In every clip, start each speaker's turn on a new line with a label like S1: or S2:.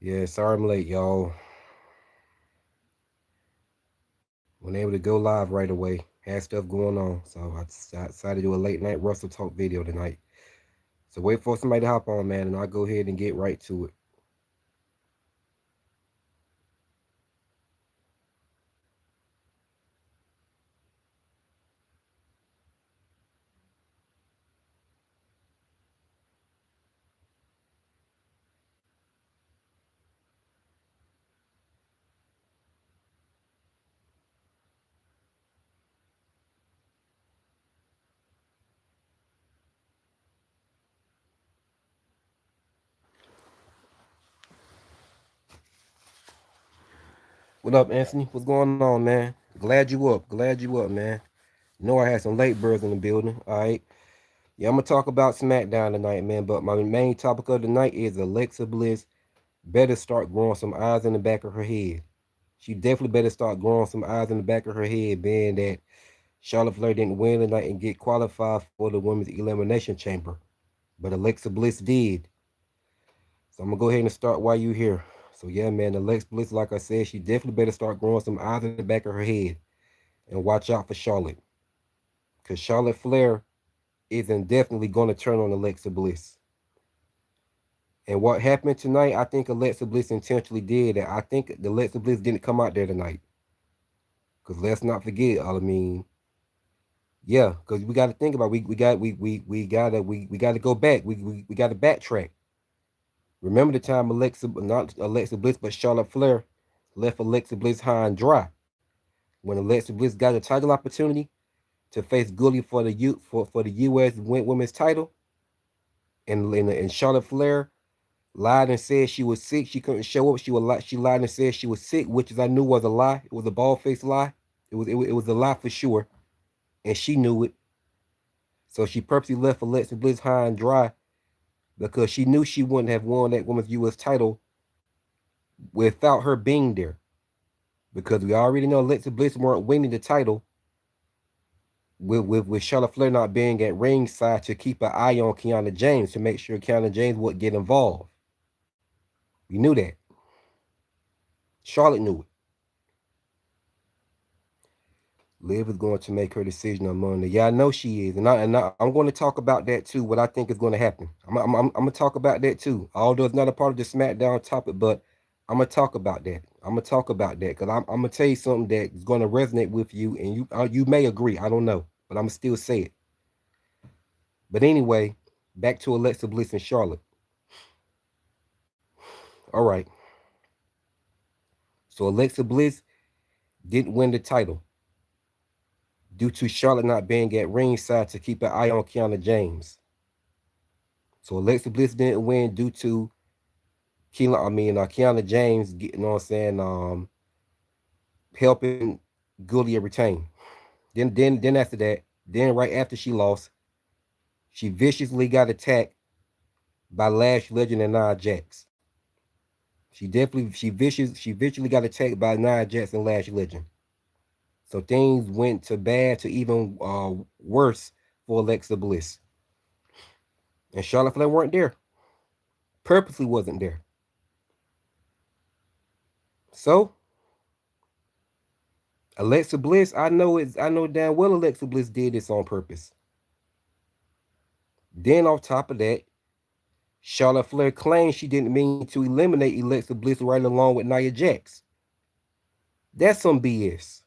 S1: Yeah, sorry I'm late, y'all. Wasn't able to go live right away. Had stuff going on, so I decided to do a late night Russell Talk video tonight. So wait for somebody to hop on, man, and I'll go ahead and get right to it. What up, Anthony? What's going on, man? Glad you up. Glad you up, man. Know I had some late birds in the building. All right. Yeah, I'm gonna talk about SmackDown tonight, man. But my main topic of the night is Alexa Bliss better start growing some eyes in the back of her head. She definitely better start growing some eyes in the back of her head, being that Charlotte Flair didn't win tonight and get qualified for the Women's Elimination Chamber. But Alexa Bliss did. So I'm going to go ahead and start while you're here. So yeah, man, Alexa Bliss, like I said, she definitely better start growing some eyes in the back of her head. And watch out for Charlotte. Because Charlotte Flair isn't definitely going to turn on Alexa Bliss. And what happened tonight, I think Alexa Bliss intentionally did that. I think Alexa Bliss didn't come out there tonight. Because let's not forget, I mean, yeah, because we got to think about we got to go back. We got to backtrack. Remember the time not Alexa Bliss, but Charlotte Flair left Alexa Bliss high and dry when Alexa Bliss got a title opportunity to face Gully for the U.S. Women's title, and Charlotte Flair lied and said she was sick. She couldn't show up. She lied and said she was sick, which is I knew was a lie. It was a bald faced lie. It was a lie for sure, and she knew it. So she purposely left Alexa Bliss high and dry because she knew she wouldn't have won that women's U.S. title without her being there. Because we already know Alexa Bliss weren't winning the title with Charlotte Flair not being at ringside to keep an eye on Kiana James to make sure Kiana James wouldn't get involved. We knew that. Charlotte knew it. Liv is going to make her decision on Monday. Yeah, I know she is, I'm going to talk about that too. What I think is going to happen. I'm going to talk about that too. Although it's not a part of the SmackDown topic, but I'm gonna talk about that. I'm gonna talk about that because I'm gonna tell you something that is going to resonate with you, and you may agree. I don't know, but I'm gonna still say it. But anyway, back to Alexa Bliss and Charlotte. All right. So Alexa Bliss didn't win the title due to Charlotte not being at ringside to keep an eye on Kiana James. So Alexa Bliss didn't win due to Kiana James, you know what I'm saying, helping Gullia retain. Then after that, then right after she lost, she viciously got attacked by Lash Legend and Nia Jax. She viciously got attacked by Nia Jax and Lash Legend. So things went to bad to even worse for Alexa Bliss. And Charlotte Flair weren't there. Purposely wasn't there. So Alexa Bliss, I know damn well Alexa Bliss did this on purpose. Then on top of that, Charlotte Flair claimed she didn't mean to eliminate Alexa Bliss right along with Nia Jax. That's some BS.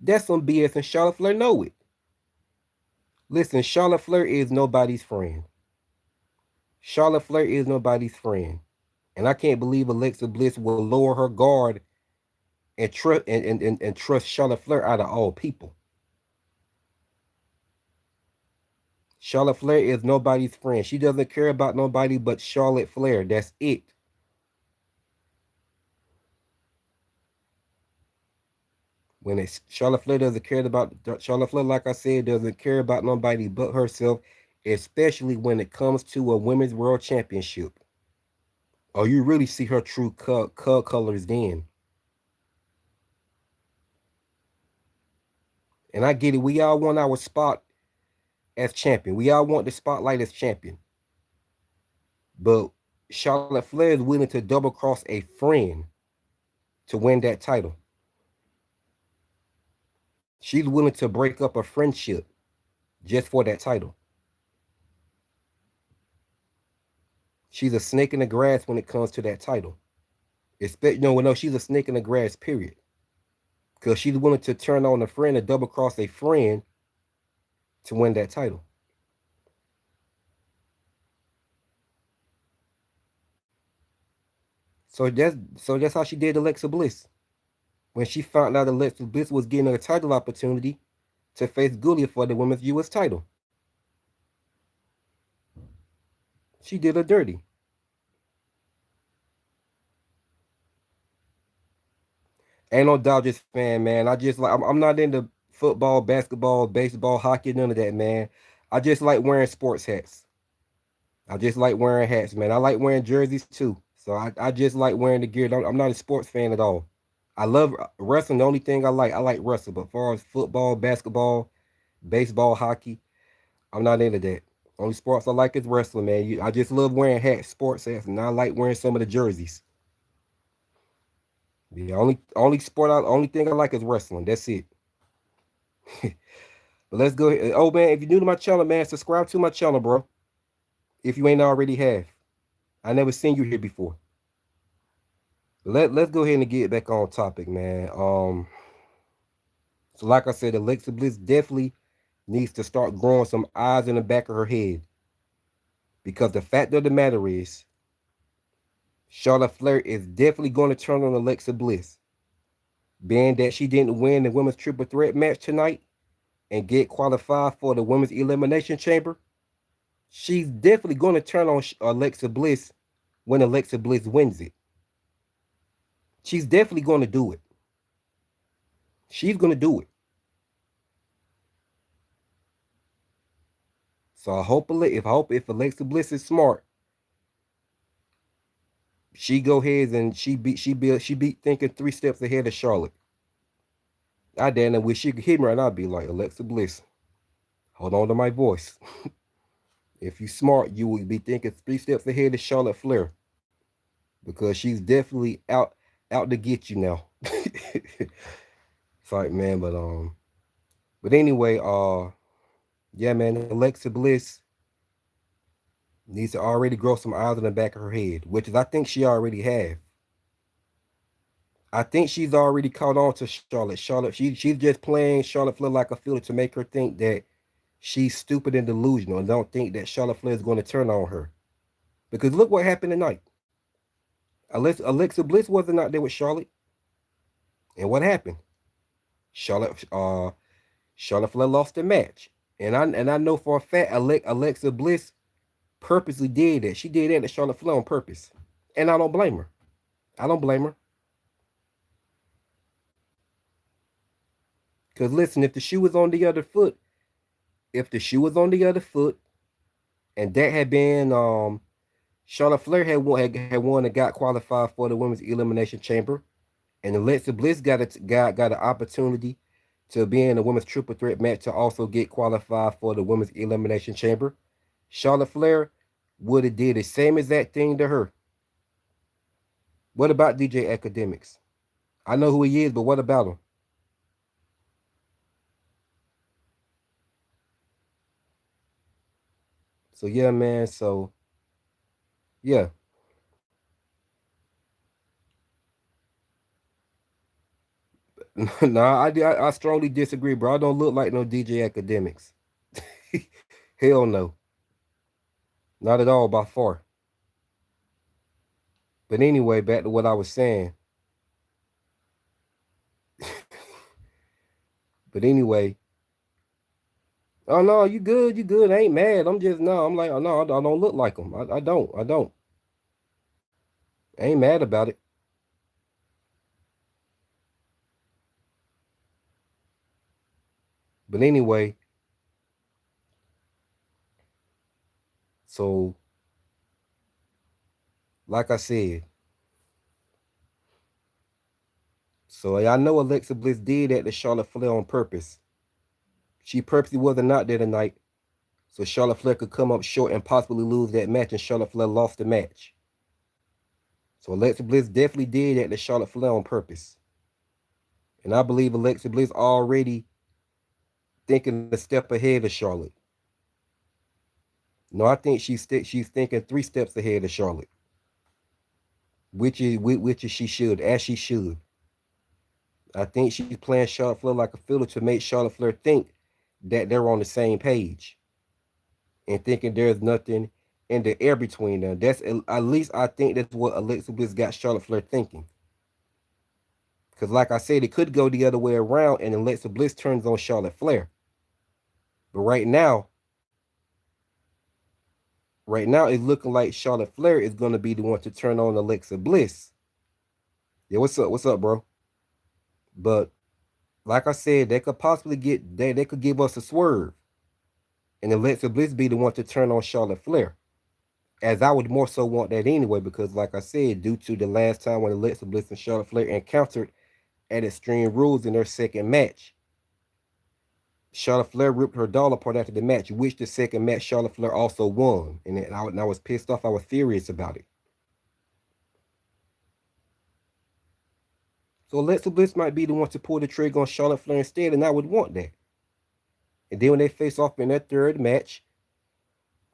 S1: That's some BS, and Charlotte Flair know it. Listen, Charlotte Flair is nobody's friend. Charlotte Flair is nobody's friend. And I can't believe Alexa Bliss will lower her guard and trust Charlotte Flair out of all people. Charlotte Flair is nobody's friend. She doesn't care about nobody but Charlotte Flair. That's it. When it's Charlotte Flair doesn't care about Charlotte Flair, like I said, doesn't care about nobody but herself, especially when it comes to a women's world championship. Oh, you really see her true colors then. And I get it. We all want our spot as champion. We all want the spotlight as champion. But Charlotte Flair is willing to double cross a friend to win that title. She's willing to break up a friendship just for that title. She's a snake in the grass when it comes to that title. No, she's a snake in the grass, period. Because she's willing to turn on a friend and double cross a friend to win that title. So that's how she did Alexa Bliss. When she found out Alexa Bliss was getting a title opportunity to face Giulia for the women's US title. She did her dirty. Ain't no Dodgers fan, man. I just like I'm not into football, basketball, baseball, hockey, none of that, man. I just like wearing sports hats. I just like wearing hats, man. I like wearing jerseys too. So I just like wearing the gear. I'm not a sports fan at all. I love wrestling. The only thing I like wrestling. But as far as football, basketball, baseball, hockey, I'm not into that. Only sports I like is wrestling, man. I just love wearing hats, sports hats, and I like wearing some of the jerseys. The only thing I like is wrestling. That's it. But let's go ahead. Oh man, if you're new to my channel, man, subscribe to my channel, bro. If you ain't already have. I never seen you here before. Let's go ahead and get back on topic, man. So like I said, Alexa Bliss definitely needs to start growing some eyes in the back of her head. Because the fact of the matter is, Charlotte Flair is definitely going to turn on Alexa Bliss. Being that she didn't win the women's triple threat match tonight and get qualified for the women's elimination chamber, she's definitely going to turn on Alexa Bliss when Alexa Bliss wins it. She's definitely going to do it. She's going to do it. So if Alexa Bliss is smart, she go ahead and she beat thinking 3 steps ahead of Charlotte. I damn near wish she could hit me right now. I'd be like, Alexa Bliss, hold on to my voice. If you smart, you would be thinking 3 steps ahead of Charlotte Flair. Because she's definitely out to get you now. It's like, man, but anyway, yeah, man, Alexa Bliss needs to already grow some eyes in the back of her head, which is I think she already have. I think she's already caught on to Charlotte. She's just playing Charlotte Flair like a fiddle to make her think that she's stupid and delusional and don't think that Charlotte Flair is going to turn on her. Because look what happened tonight. Alexa Bliss wasn't out there with Charlotte. And what happened? Charlotte Charlotte Flair lost the match. And I know for a fact Alexa Bliss purposely did that. She did that to Charlotte Flair on purpose. And I don't blame her. I don't blame her. Because listen, if the shoe was on the other foot, and that had been Charlotte Flair had won and got qualified for the women's elimination chamber, and Alexa Bliss got an opportunity to be in the women's triple threat match to also get qualified for the women's elimination chamber. Charlotte Flair would have did the same exact thing to her. What about DJ Academics? I know who he is, but what about him? So yeah, man. So yeah. No, I strongly disagree, bro. I don't look like no DJ Academics. Hell no, not at all by far. But anyway, back to what I was saying. But anyway, oh no, you good, you good. I ain't mad. I'm just no. I'm like, oh no, I don't look like them. I don't. I ain't mad about it. But anyway, so like I said, so I know Alexa Bliss did that to Charlotte Flair on purpose. She purposely wasn't out there tonight, so Charlotte Flair could come up short and possibly lose that match, and Charlotte Flair lost the match. So Alexa Bliss definitely did that to Charlotte Flair on purpose. And I believe Alexa Bliss already thinking a step ahead of Charlotte. No, I think she's thinking 3 steps ahead of Charlotte, which is she should, as she should. I think she's playing Charlotte Flair like a fiddle to make Charlotte Flair think that they're on the same page and thinking there's nothing in the air between them. That's at least I think that's what Alexa Bliss got Charlotte Flair thinking. Because like I said, it could go the other way around and Alexa Bliss turns on Charlotte Flair. But right now it's looking like Charlotte Flair is going to be the one to turn on Alexa Bliss. Yeah, what's up? What's up, bro? But like I said, they could possibly they could give us a swerve, and Alexa Bliss be the one to turn on Charlotte Flair. As I would more so want that anyway, because like I said, due to the last time when Alexa Bliss and Charlotte Flair encountered at Extreme Rules in their second match, Charlotte Flair ripped her doll apart after the match, which the second match Charlotte Flair also won, and I was pissed off. I was furious about it. So Alexa Bliss might be the one to pull the trigger on Charlotte Flair instead, and I would want that. And then when they face off in that third match,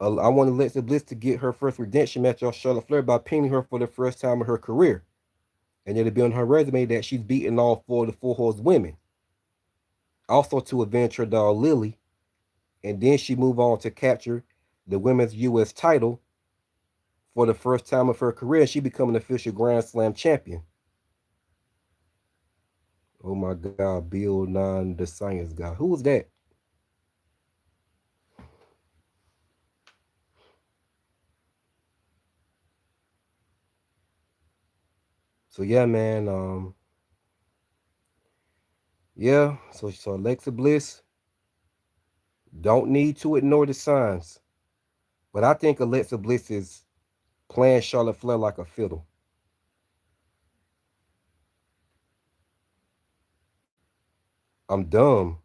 S1: I want Alexa Bliss to get her first redemption match off Charlotte Flair by pinning her for the first time in her career. And it'll be on her resume that she's beaten all 4 of the Four Horse women. Also to avenge her doll Lily. And then she move on to capture the women's U.S. title for the first time of her career. And she become an official Grand Slam champion. Oh my God, Bill Nine, the science guy. Who was that? So yeah, man. Yeah. So Alexa Bliss don't need to ignore the signs, but I think Alexa Bliss is playing Charlotte Flair like a fiddle. I'm dumb.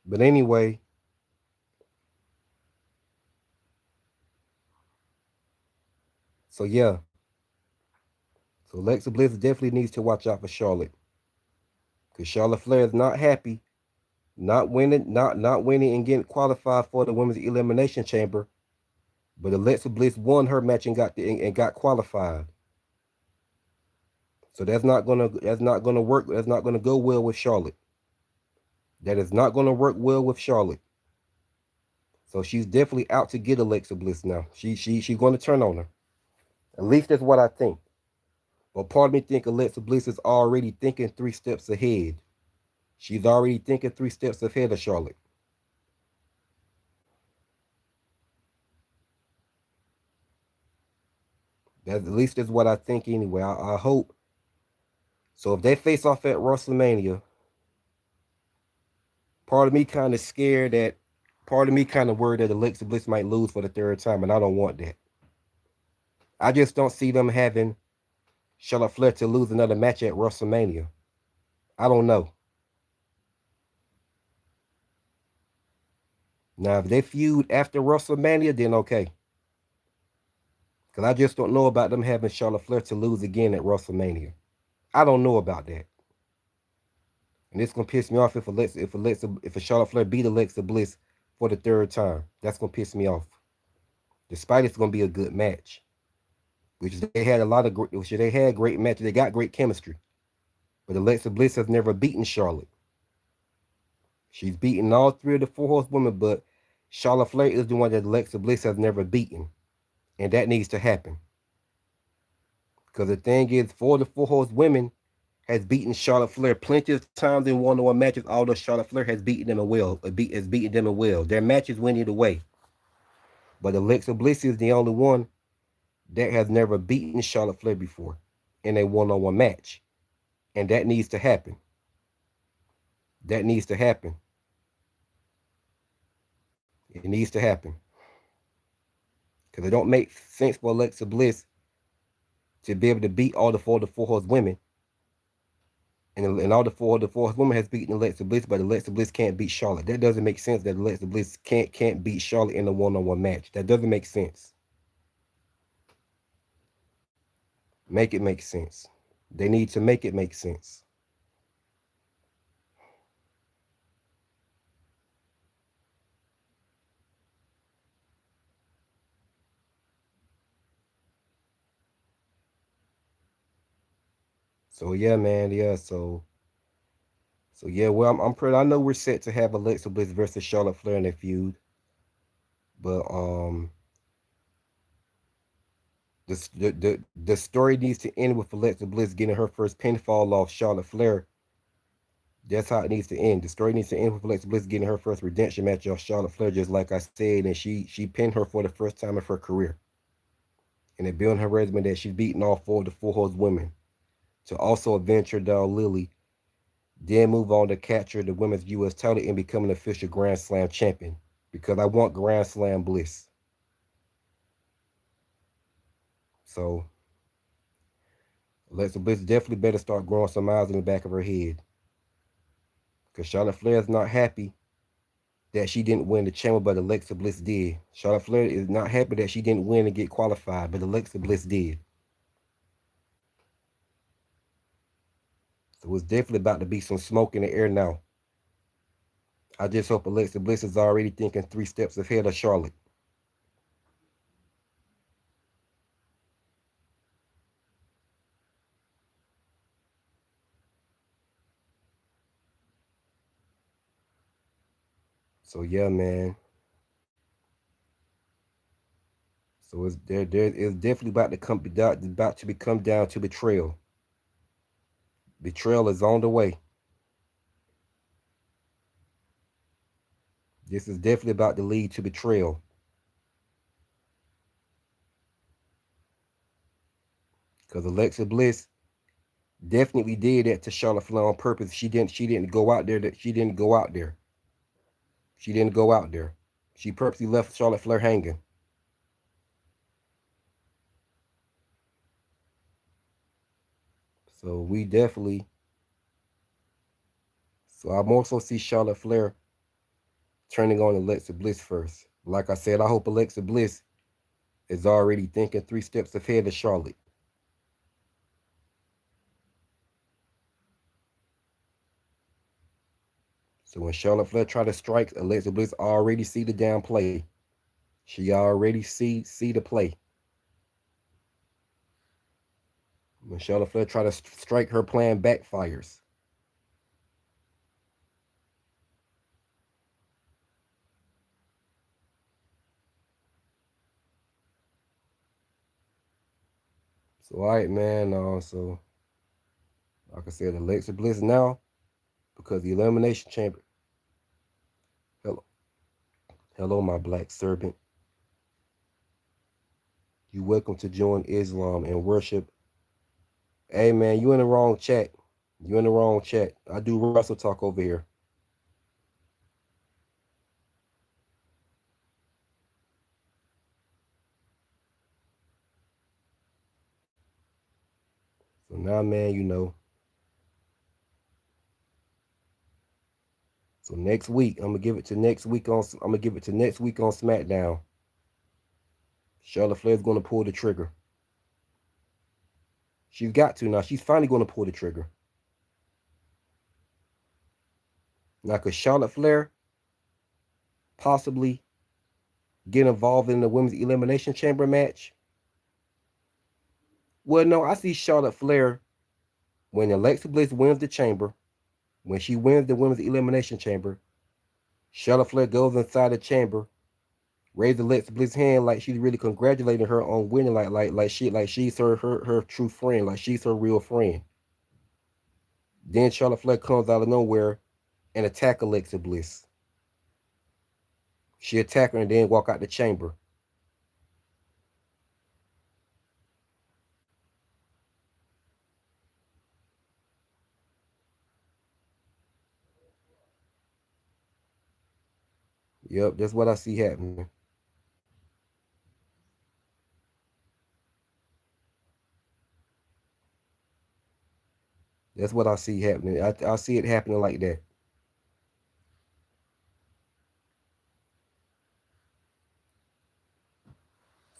S1: But anyway, so yeah. So Alexa Bliss definitely needs to watch out for Charlotte. Because Charlotte Flair is not happy, not winning and getting qualified for the women's elimination chamber. But Alexa Bliss won her match and got qualified. So that's not gonna work. That's not gonna go well with Charlotte. That is not gonna work well with Charlotte. So she's definitely out to get Alexa Bliss now. She's gonna turn on her. At least that's what I think. But part of me think Alexa Bliss is already thinking 3 steps ahead. She's already thinking 3 steps ahead of Charlotte. At least that's what I think anyway. I hope. So if they face off at WrestleMania, part of me kind of scared that, part of me kind of worried that Alexa Bliss might lose for the third time, and I don't want that. I just don't see them having Charlotte Flair to lose another match at WrestleMania. I don't know. Now, if they feud after WrestleMania, then okay. Because I just don't know about them having Charlotte Flair to lose again at WrestleMania. I don't know about that. And it's gonna piss me off if a Charlotte Flair beat Alexa Bliss for the third time. That's gonna piss me off. Despite it's gonna be a good match, which they had which they had great matches. They got great chemistry, but Alexa Bliss has never beaten Charlotte. She's beaten all 3 of the Four Horsewomen, but Charlotte Flair is the one that Alexa Bliss has never beaten, and that needs to happen. Because the thing is, 4 of the Four Horsewomen has beaten Charlotte Flair plenty of times in one-on-one matches, although Charlotte Flair has beaten them has beaten them well. Their matches went either way. But Alexa Bliss is the only one that has never beaten Charlotte Flair before in a one-on-one match. And that needs to happen. That needs to happen. It needs to happen. Because it don't make sense for Alexa Bliss to be able to beat all the four horse women. And all the four horse women has beaten Alexa Bliss, but Alexa Bliss can't beat Charlotte. That doesn't make sense that Alexa Bliss can't beat Charlotte in a one-on-one match. That doesn't make sense. Make it make sense. They need to make it make sense. So yeah, man, yeah. So yeah, well, I'm pretty. I know we're set to have Alexa Bliss versus Charlotte Flair in a feud, but the story needs to end with Alexa Bliss getting her first pinfall off Charlotte Flair. That's how it needs to end. The story needs to end with Alexa Bliss getting her first redemption match off Charlotte Flair, just like I said, and she pinned her for the first time of her career, and it built her resume that she's beaten all four of the four horse women to also avenge her down Lily, then move on to capture the women's U.S. title and become an official Grand Slam champion. Because I want Grand Slam Bliss. So Alexa Bliss definitely better start growing some eyes in the back of her head. Because Charlotte Flair is not happy that she didn't win the chamber, but Alexa Bliss did. Charlotte Flair is not happy that she didn't win and get qualified, but Alexa Bliss did. So it's definitely about to be some smoke in the air now. I just hope Alexa Bliss is already thinking 3 steps ahead of Charlotte. So yeah, man. So it's definitely about to become down to betrayal. Betrayal is on the way. This is definitely about to lead to betrayal. Because Alexa Bliss definitely did that to Charlotte Flair on purpose. She didn't go out there that she didn't go out there. She didn't go out there. She purposely left Charlotte Flair hanging. So we definitely so I more so see Charlotte Flair turning on Alexa Bliss first. Like I said, I hope Alexa Bliss is already thinking 3 steps ahead of Charlotte. So when Charlotte Flair try to strike, Alexa Bliss already see the damn play. She already see the play. When Charlotte Flair try to strike, her plan backfires. So all right, man. So like I said, Alexa Bliss now because the Elimination Chamber. Hello, hello, my black servant. You welcome to join Islam and worship. Hey, man, you in the wrong chat. You in the wrong chat. I do Russell talk over here. So now, man, you know. So next week, I'm gonna give it to next week on. I'm gonna give it to next week on SmackDown. Charlotte Flair's gonna pull the trigger. She's got to now. She's finally gonna pull the trigger. Now, could Charlotte Flair possibly get involved in the women's elimination chamber match? Well, no, I see Charlotte Flair when Alexa Bliss wins the chamber, when she wins the women's elimination chamber, Charlotte Flair goes inside the chamber, raises Alexa Bliss' hand like she's really congratulating her on winning, like she's her true friend, like she's her real friend. Then Charlotte Flair comes out of nowhere and attack Alexa Bliss. She attack her and then walk out the chamber. Yep, that's what I see happening. That's what I see happening. I see it happening like that.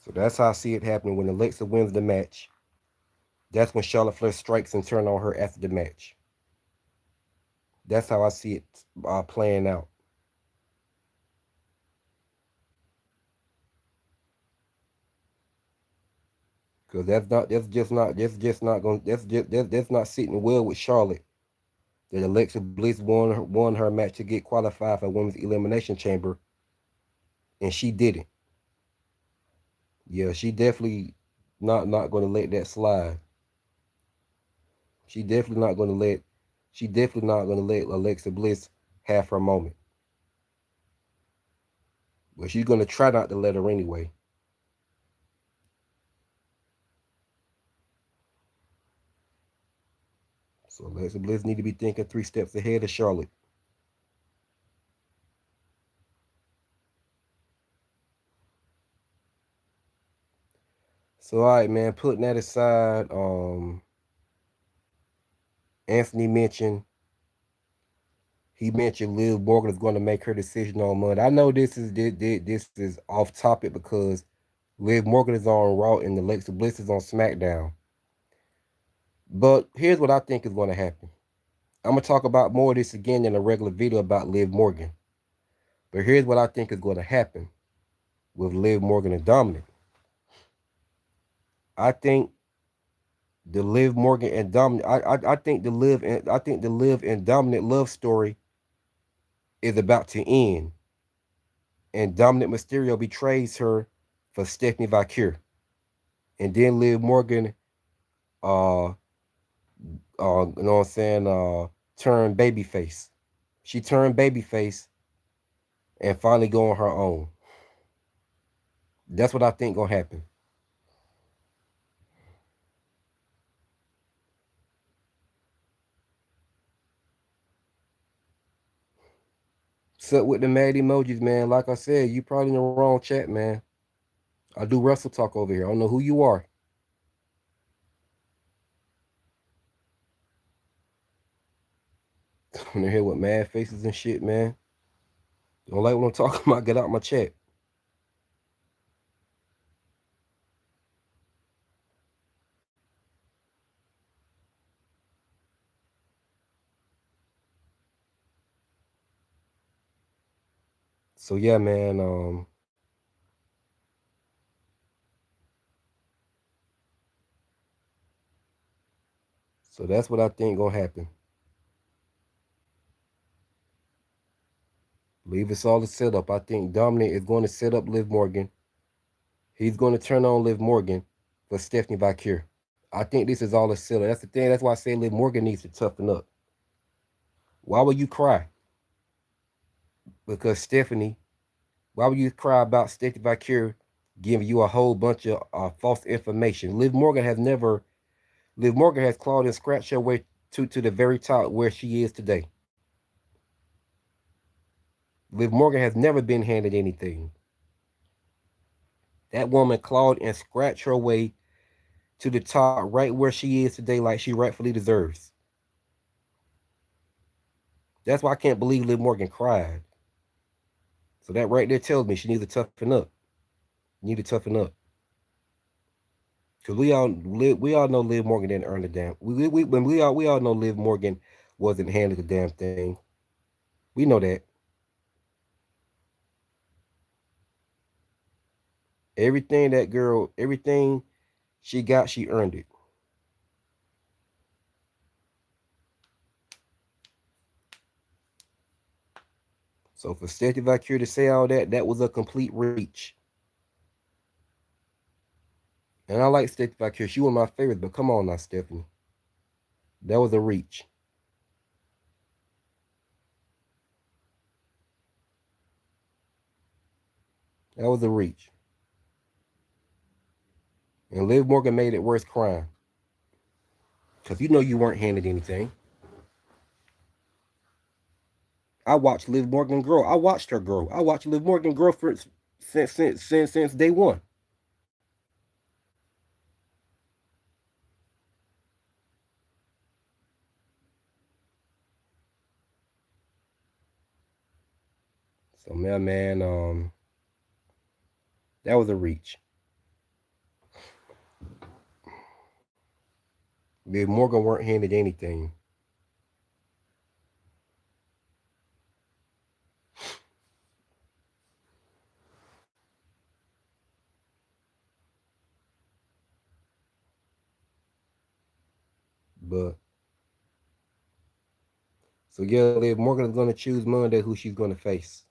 S1: So that's how I see it happening. When Alexa wins the match, that's when Charlotte Flair strikes and turn on her after the match. That's how I see it playing out. Because that's not sitting well with Charlotte. That Alexa Bliss won her match to get qualified for Women's Elimination Chamber, and she didn't. Yeah, she definitely not going to let that slide. She definitely not going to let she definitely not going to let Alexa Bliss have her moment. But she's going to try not to let her anyway. So Alexa Bliss need to be thinking 3 steps ahead of Charlotte. So all right, man. Putting that aside, Anthony mentioned Liv Morgan is going to make her decision on Monday. I know this is off topic because Liv Morgan is on Raw and Alexa Bliss is on SmackDown. But here's what I think is going to happen. I'm gonna talk about more of this again in a regular video about Liv Morgan. But here's what I think is going to happen with Liv Morgan and Dominic. I think the Liv Morgan and Dominic. I think the Liv and Dominic love story is about to end, and Dominic Mysterio betrays her for Stephanie Valkyrie, and then Liv Morgan, you know what I'm saying, turned babyface. She turned babyface and finally go on her own. That's what I think gonna happen. Sup with the mad emojis, man. Like I said, you probably in the wrong chat, man. I do wrestle talk over here. I don't know who you are. Coming in here with mad faces and shit, man. Don't like what I'm talking about, get out my chat. So yeah, man. So that's what I think gonna happen. Believe it's all a setup. I think Dominic is going to set up Liv Morgan. He's going to turn on Liv Morgan for Stephanie Valkyrie. I think this is all a setup. That's the thing. That's why I say Liv Morgan needs to toughen up. Why would you cry? Because Stephanie, why would you cry about Stephanie Valkyrie giving you a whole bunch of false information? Liv Morgan has clawed and scratched her way to the very top where she is today. Liv Morgan has never been handed anything. That woman clawed and scratched her way to the top right where she is today like she rightfully deserves. That's why I can't believe Liv Morgan cried. So that right there tells me she needs to toughen up. You need to toughen up. Cause we all know Liv Morgan didn't earn the damn. We all know Liv Morgan wasn't handed the damn thing. We know that. Everything she got, she earned it. So for Stephanie Valkyrie to say all that, that was a complete reach. And I like Stephanie Valkyrie. She was my favorite, but come on now, Stephanie. That was a reach. That was a reach. And Liv Morgan made it worse crying. Because you know you weren't handed anything. I watched Liv Morgan grow. I watched her grow. I watched Liv Morgan grow since day one. So man, that was a reach. Liv Morgan weren't handed anything. But so yeah, Liv Morgan is gonna choose Monday who she's gonna face.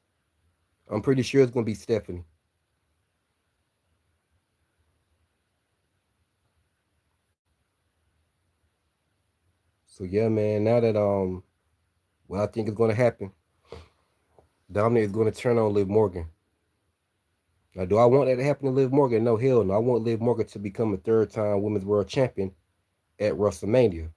S1: I'm pretty sure it's gonna be Stephanie. So yeah, man. Now that what I think is gonna happen, Dominic is gonna turn on Liv Morgan. Now, do I want that to happen to Liv Morgan? No, hell no. I want Liv Morgan to become a third-time Women's World Champion at WrestleMania.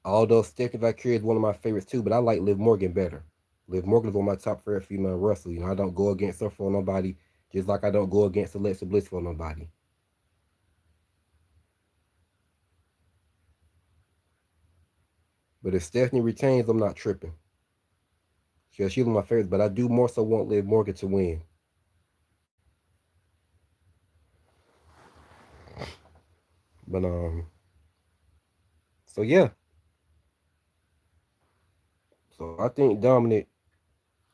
S1: Although Stephanie Valkyrie is one of my favorites too, but I like Liv Morgan better. Liv Morgan is one of my top favorite female wrestlers. I don't go against her for nobody, just like I don't go against Alexa Bliss for nobody. But if Stephanie retains, I'm not tripping. She's one of my favorites, but I do more so want Liv Morgan to win. But so yeah. So I think Dominic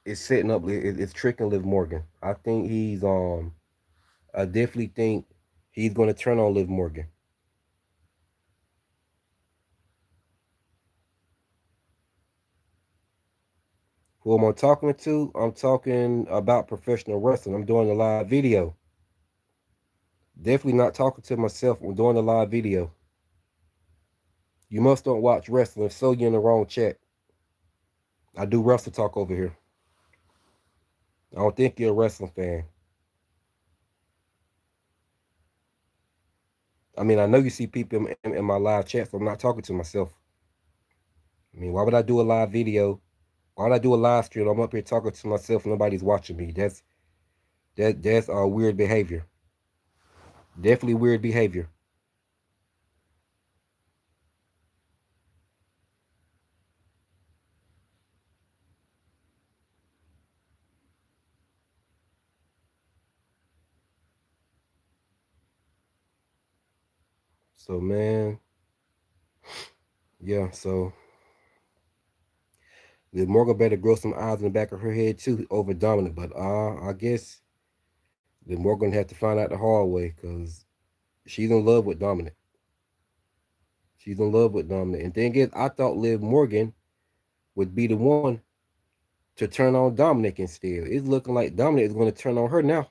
S1: is setting up. It's tricking Liv Morgan. I think he's I definitely think he's going to turn on Liv Morgan. Who am I talking to? I'm talking about professional wrestling. I'm doing a live video. Definitely not talking to myself. I'm doing a live video. You must don't watch wrestling. If so, you're in the wrong chat. I do wrestle talk over here. I don't think you're a wrestling fan. I mean, I know you see people in my live chat, so I'm not talking to myself. I mean, why would I do a live video? Why would I do a live stream? I'm up here talking to myself and nobody's watching me. That's weird behavior. Definitely weird behavior. So man, yeah. So Liv Morgan better grow some eyes in the back of her head too over Dominic. But I guess Liv Morgan have to find out the hard way because she's in love with Dominic. She's in love with Dominic. And thing is, I thought Liv Morgan would be the one to turn on Dominic instead. It's looking like Dominic is going to turn on her now.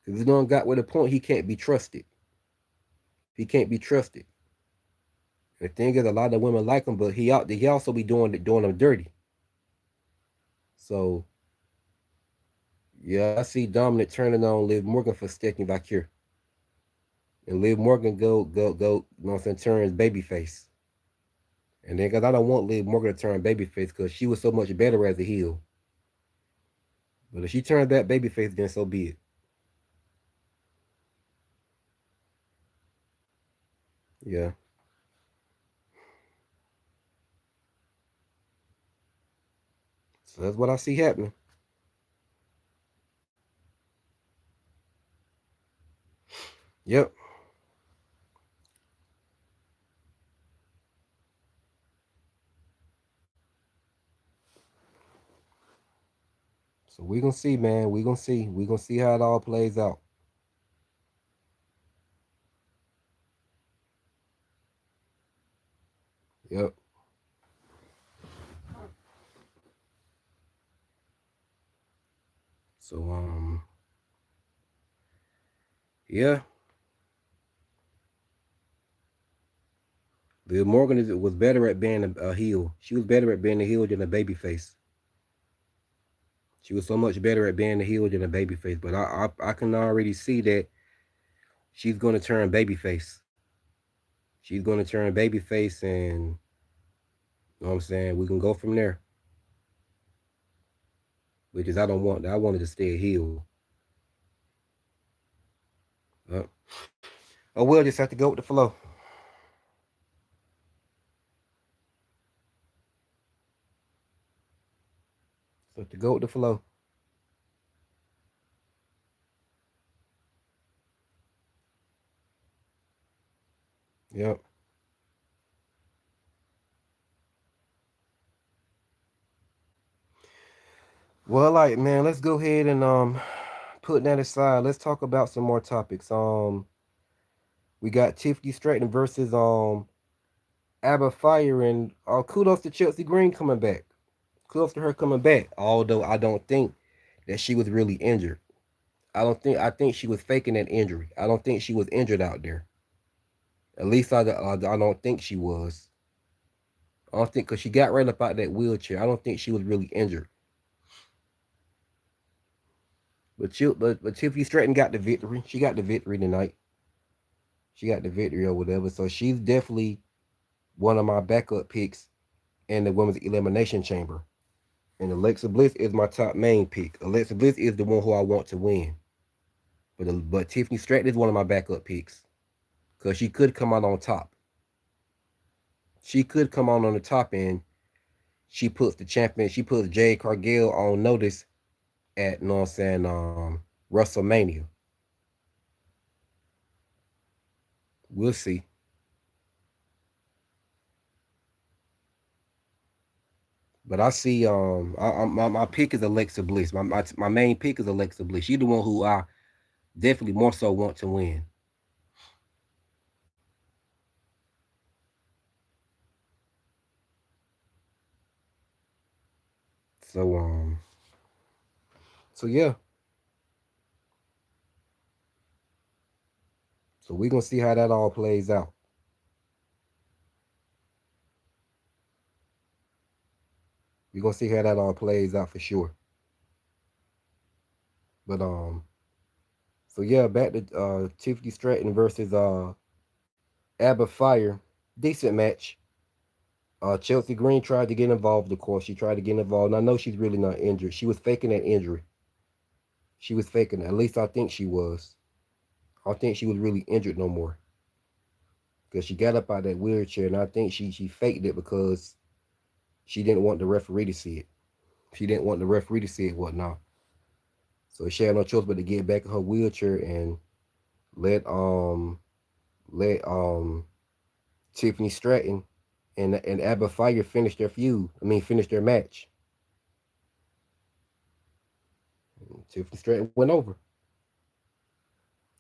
S1: Because he done got with a point he can't be trusted. He can't be trusted. The thing is, a lot of women like him, but he also be doing them dirty. So yeah, I see Dominic turning on Liv Morgan for Stephanie Valkyrie. And Liv Morgan you know what I'm saying, turns babyface. And then, because I don't want Liv Morgan to turn babyface because she was so much better as a heel. But if she turns that babyface, then so be it. Yeah. So that's what I see happening. Yep. So we gonna see, man. We gonna see. We gonna see how it all plays out. Yep. So yeah. Liv Morgan was better at being a heel. She was better at being a heel than a babyface. She was so much better at being a heel than a babyface. But I can already see that she's gonna turn babyface. She's gonna turn babyface, and you know what I'm saying, we can go from there. which is I don't want that. I wanted to stay a heel. Uh, oh, we'll just have to go with the flow. So to go with the flow. Yep. Well, like man, let's go ahead and put that aside. Let's talk about some more topics. We got Tiffany Stratton versus Abba Fire, and kudos to Chelsea Green coming back. Kudos to her coming back. Although I don't think that she was really injured. I think she was faking that injury. I don't think she was injured out there. At least I don't think she was. I don't think because she got right up out that wheelchair. I don't think she was really injured. But Tiffany Stratton got the victory. She got the victory tonight. She got the victory or whatever. So she's definitely one of my backup picks in the women's elimination chamber. And Alexa Bliss is my top main pick. Alexa Bliss is the one who I want to win. But Tiffany Stratton is one of my backup picks because she could come out on top. She could come on the top, and she puts the champion. She puts Jade Cargill on notice at you know what I'm saying WrestleMania. We'll see. But I see my pick is Alexa Bliss. My main pick is Alexa Bliss. She's the one who I definitely more so want to win. So so yeah. So we're gonna see how that all plays out. We're gonna see how that all plays out for sure. But so yeah, back to Tiffany Stratton versus Abba Fire. Decent match. Chelsea Green tried to get involved, of course. She tried to get involved. And I know she's really not injured. She was faking that injury. She was faking it. At least I think she was. I don't think she was really injured no more. Because she got up out of that wheelchair, and I think she faked it because she didn't want the referee to see it. She didn't want the referee to see it, whatnot. So she had no choice but to get back in her wheelchair and let let Tiffany Stratton and Abba Fire finish their feud. I mean finish their match. Tiffany Stratton went over.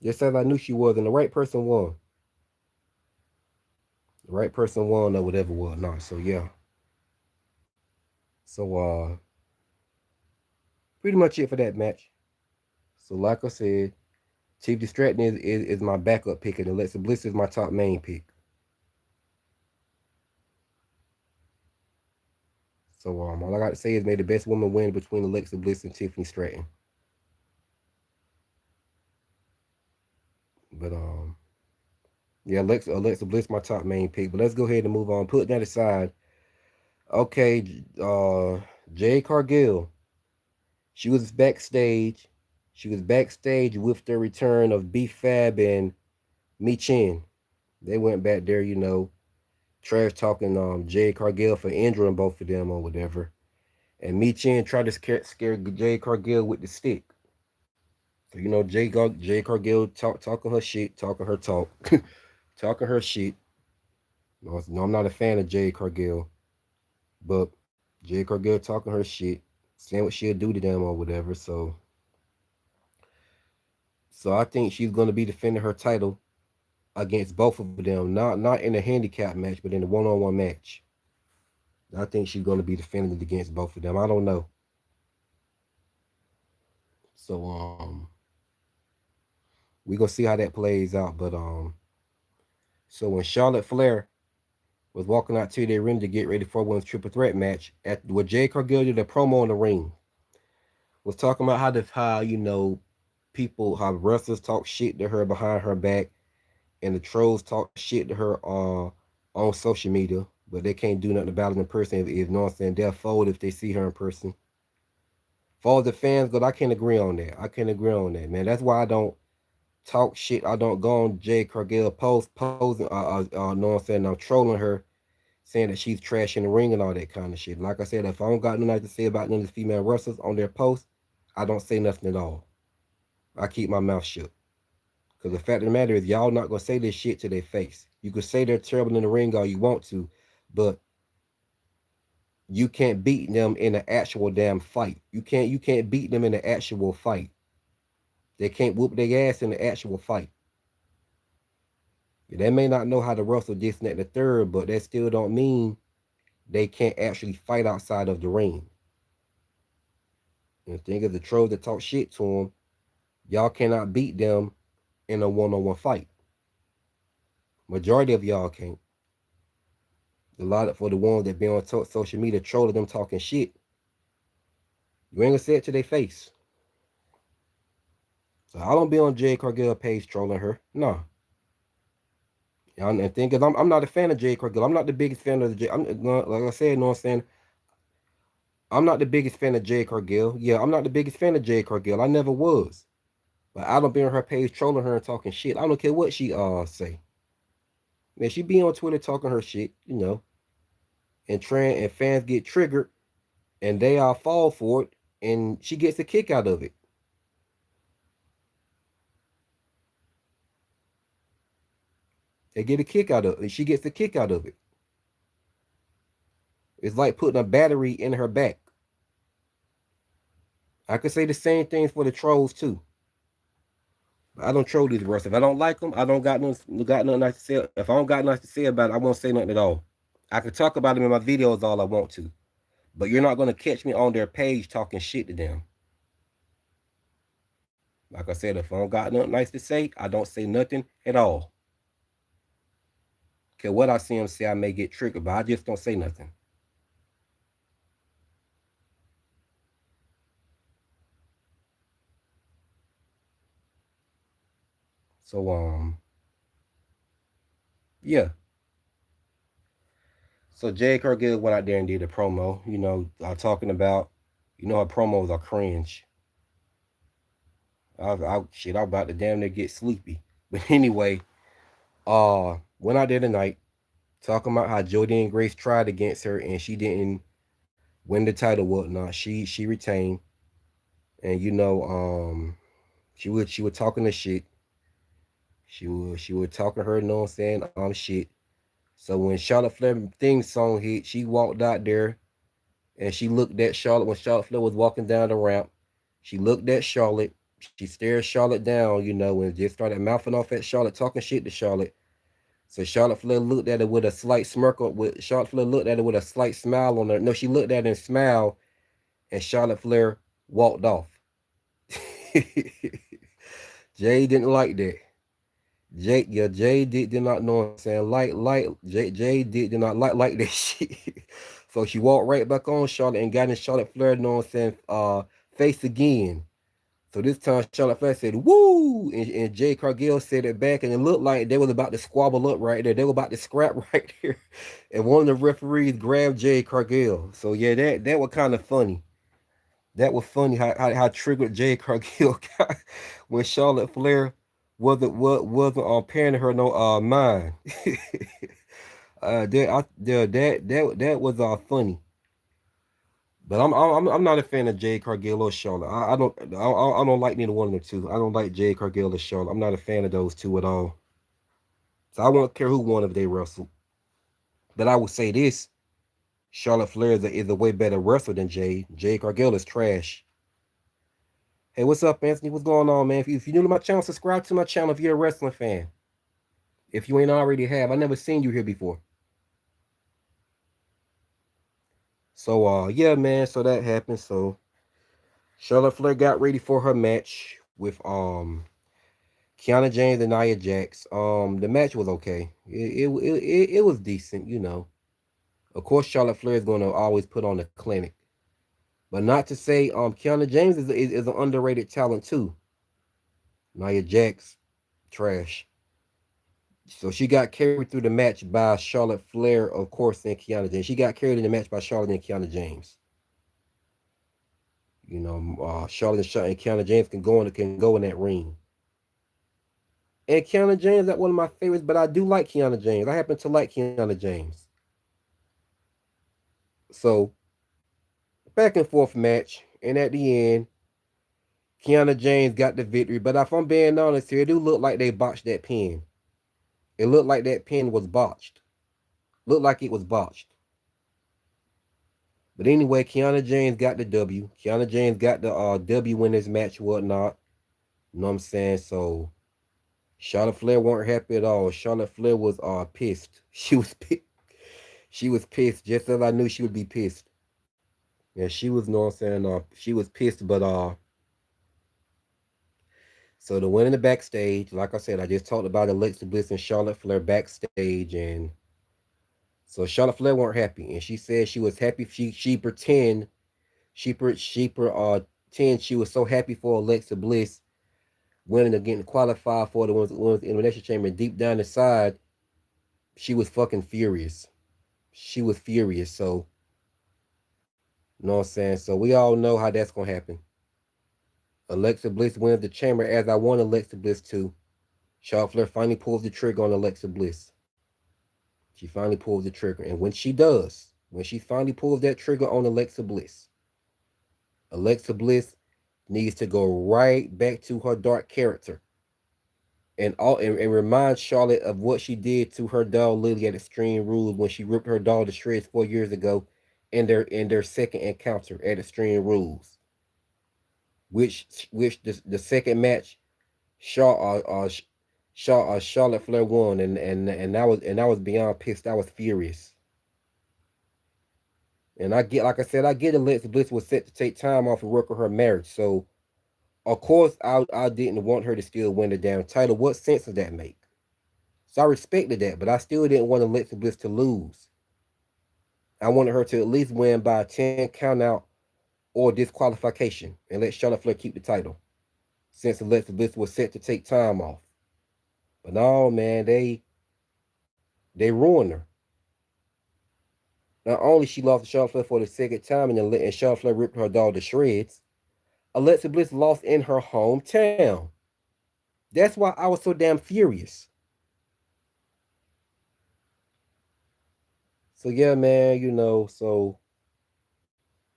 S1: Just as I knew she was, and the right person won. The right person won or whatever was not. So yeah. So pretty much it for that match. So like I said, Chief Stratton is my backup pick, and Alexa Bliss is my top main pick. So all I got to say is may the best woman win between Alexa Bliss and Tiffany Stratton. But yeah, Alexa Bliss my top main pick. But let's go ahead and move on. Put that aside. Okay, Jade Cargill. She was backstage. She was backstage with the return of B Fab and Mi Chin. They went back there, trash talking Jade Cargill for injuring both of them or whatever. And Mi Chin tried to scare Jade Cargill with the stick. So Jade Cargill talking her shit, talking her talk, talking her shit. No, I'm not a fan of Jade Cargill, but Jade Cargill talking her shit, saying what she'll do to them or whatever. So I think she's going to be defending her title against both of them, not in a handicap match, but in a one-on-one match. I think she's going to be defending it against both of them. I don't know. So we gonna see how that plays out. But so when Charlotte Flair was walking out to the ring to get ready for one's triple threat match, at what Jade Cargill did a promo in the ring, was talking about how people, how wrestlers talk shit to her behind her back, and the trolls talk shit to her on social media, but they can't do nothing about it in person. If you know what I'm saying, they'll fold if they see her in person. For the fans, but I can't agree on that. I can't agree on that, man. That's why I don't talk shit. I don't go on Jade Cargill posing. Know what I'm saying? I'm trolling her, saying that she's trash in the ring and all that kind of shit. Like I said, if I don't got nothing to say about none of the female wrestlers on their posts, I don't say nothing at all. I keep my mouth shut. Because the fact of the matter is, y'all not gonna say this shit to their face. You can say they're terrible in the ring all you want to, but you can't beat them in an actual damn fight. You can't beat them in an actual fight. They can't whoop their ass in the actual fight. They may not know how to wrestle this and that and the third, but that still don't mean they can't actually fight outside of the ring. And the thing is, the trolls that talk shit to them, y'all cannot beat them in a one-on-one fight. Majority of y'all can't. A lot of for the ones that be on social media trolling them talking shit, you ain't gonna say it to their face. So I don't be on Jade Cargill page trolling her. No. And thing is, I'm not a fan of Jade Cargill. I'm not the biggest fan of the Jade. Like I said, you know what I'm saying? I'm not the biggest fan of Jade Cargill. Yeah, I'm not the biggest fan of Jade Cargill. I never was. But I don't be on her page trolling her and talking shit. I don't care what she say. Man, she be on Twitter talking her shit, and fans get triggered and they all fall for it and she gets a kick out of it. They get a kick out of it. She gets a kick out of it. It's like putting a battery in her back. I could say the same thing for the trolls too. I don't troll these wrestlers. If I don't like them, I don't got nothing nice to say. If I don't got nothing to say about it, I won't say nothing at all. I can talk about them in my videos all I want to, but you're not gonna catch me on their page talking shit to them. Like I said, if I don't got nothing nice to say, I don't say nothing at all. Okay, what I see them say, I may get triggered, but I just don't say nothing. So yeah. So Jade Cargill went out there and did a promo. Talking about, her promos are cringe. I'm about to damn near get sleepy. But anyway, went out there tonight talking about how Jordynne Grace tried against her and she didn't win the title, whatnot. She retained, and she was talking the shit. She was talking her, saying shit. So when Charlotte Flair theme song hit, she walked out there and she looked at Charlotte when Charlotte Flair was walking down the ramp. She looked at Charlotte. She stared Charlotte down, and just started mouthing off at Charlotte, talking shit to Charlotte. So Charlotte Flair looked at her with a slight smirk. Charlotte Flair looked at her with a slight smile on her. No, she looked at her and smiled, and Charlotte Flair walked off. Jay didn't like that. Jay did not know what I'm saying. Jay did not like that shit. So she walked right back on Charlotte and got in Charlotte Flair, know what I'm saying, face again. So this time Charlotte Flair said, woo! And Jay Cargill said it back, and it looked like they was about to squabble up right there. They were about to scrap right there. And one of the referees grabbed Jay Cargill. So yeah, that was kind of funny. That was funny how triggered Jay Cargill got when Charlotte Flair wasn't on paying her no mind. That was funny. But I'm not a fan of Jade Cargill or Charlotte. I don't like neither one of them two. I don't like Jade Cargill or Charlotte. I'm not a fan of those two at all. So I won't care who won if they wrestle. But I would say this: Charlotte Flair is a way better wrestler than Jade. Jade Cargill is trash. Hey, what's up, Anthony? What's going on, man? If you're new to my channel, subscribe to my channel if you're a wrestling fan. If you ain't already have, I never seen you here before. So yeah, man. So that happened. So Charlotte Flair got ready for her match with Kiana James and Nia Jax. The match was okay. It was decent. Of course, Charlotte Flair is gonna always put on the clinic, but not to say Kiana James is an underrated talent too. Nia Jax, trash. So she got carried through the match by Charlotte Flair, of course, and Kiana James. She got carried in the match by Charlotte and Kiana James. Charlotte and Kiana James can go in that ring. And Kiana James, that one of my favorites, but I do like Kiana James. I happen to like Kiana James. So back and forth match, and at the end, Kiana James got the victory. But if I'm being honest here, it do look like they botched that pin. It looked like that pin was botched. Looked like it was botched. But anyway, Kiana James got the W. Kiana James got the W in this match, whatnot. You know what I'm saying? So Charlotte Flair weren't happy at all. Charlotte Flair was pissed. She was pissed. She was pissed, just as I knew she would be pissed. Yeah, she was, you know what I'm saying? She was pissed, but so the win in the backstage, like I said, I just talked about Alexa Bliss and Charlotte Flair backstage, and so Charlotte Flair weren't happy, and she said she was happy. She pretend pretend she was so happy for Alexa Bliss winning and getting qualified for the women's elimination chamber. Deep down inside, she was fucking furious. She was furious. So, you know what I'm saying? So we all know how that's gonna happen. Alexa Bliss wins the chamber as I want Alexa Bliss to. Charlotte Flair finally pulls the trigger on Alexa Bliss. She finally pulls the trigger. And when she does, when she finally pulls that trigger on Alexa Bliss needs to go right back to her dark character. And remind Charlotte of what she did to her doll Lily at Extreme Rules when she ripped her doll to shreds 4 years ago in their second encounter at Extreme Rules. Which the second match Shaw Charlotte Flair won, and I was beyond pissed. I was furious. And I get, like I said, I get Alexa Bliss was set to take time off and work on her marriage. So of course I didn't want her to still win the damn title. What sense does that make? So I respected that, but I still didn't want Alexa Bliss to lose. I wanted her to at least win by a 10 count out or disqualification and let Charlotte Flair keep the title. Since Alexa Bliss was set to take time off. But no, man, they ruined her. Not only she lost to Charlotte Flair for the second time and Charlotte Flair ripped her doll to shreds, Alexa Bliss lost in her hometown. That's why I was so damn furious. So yeah, man,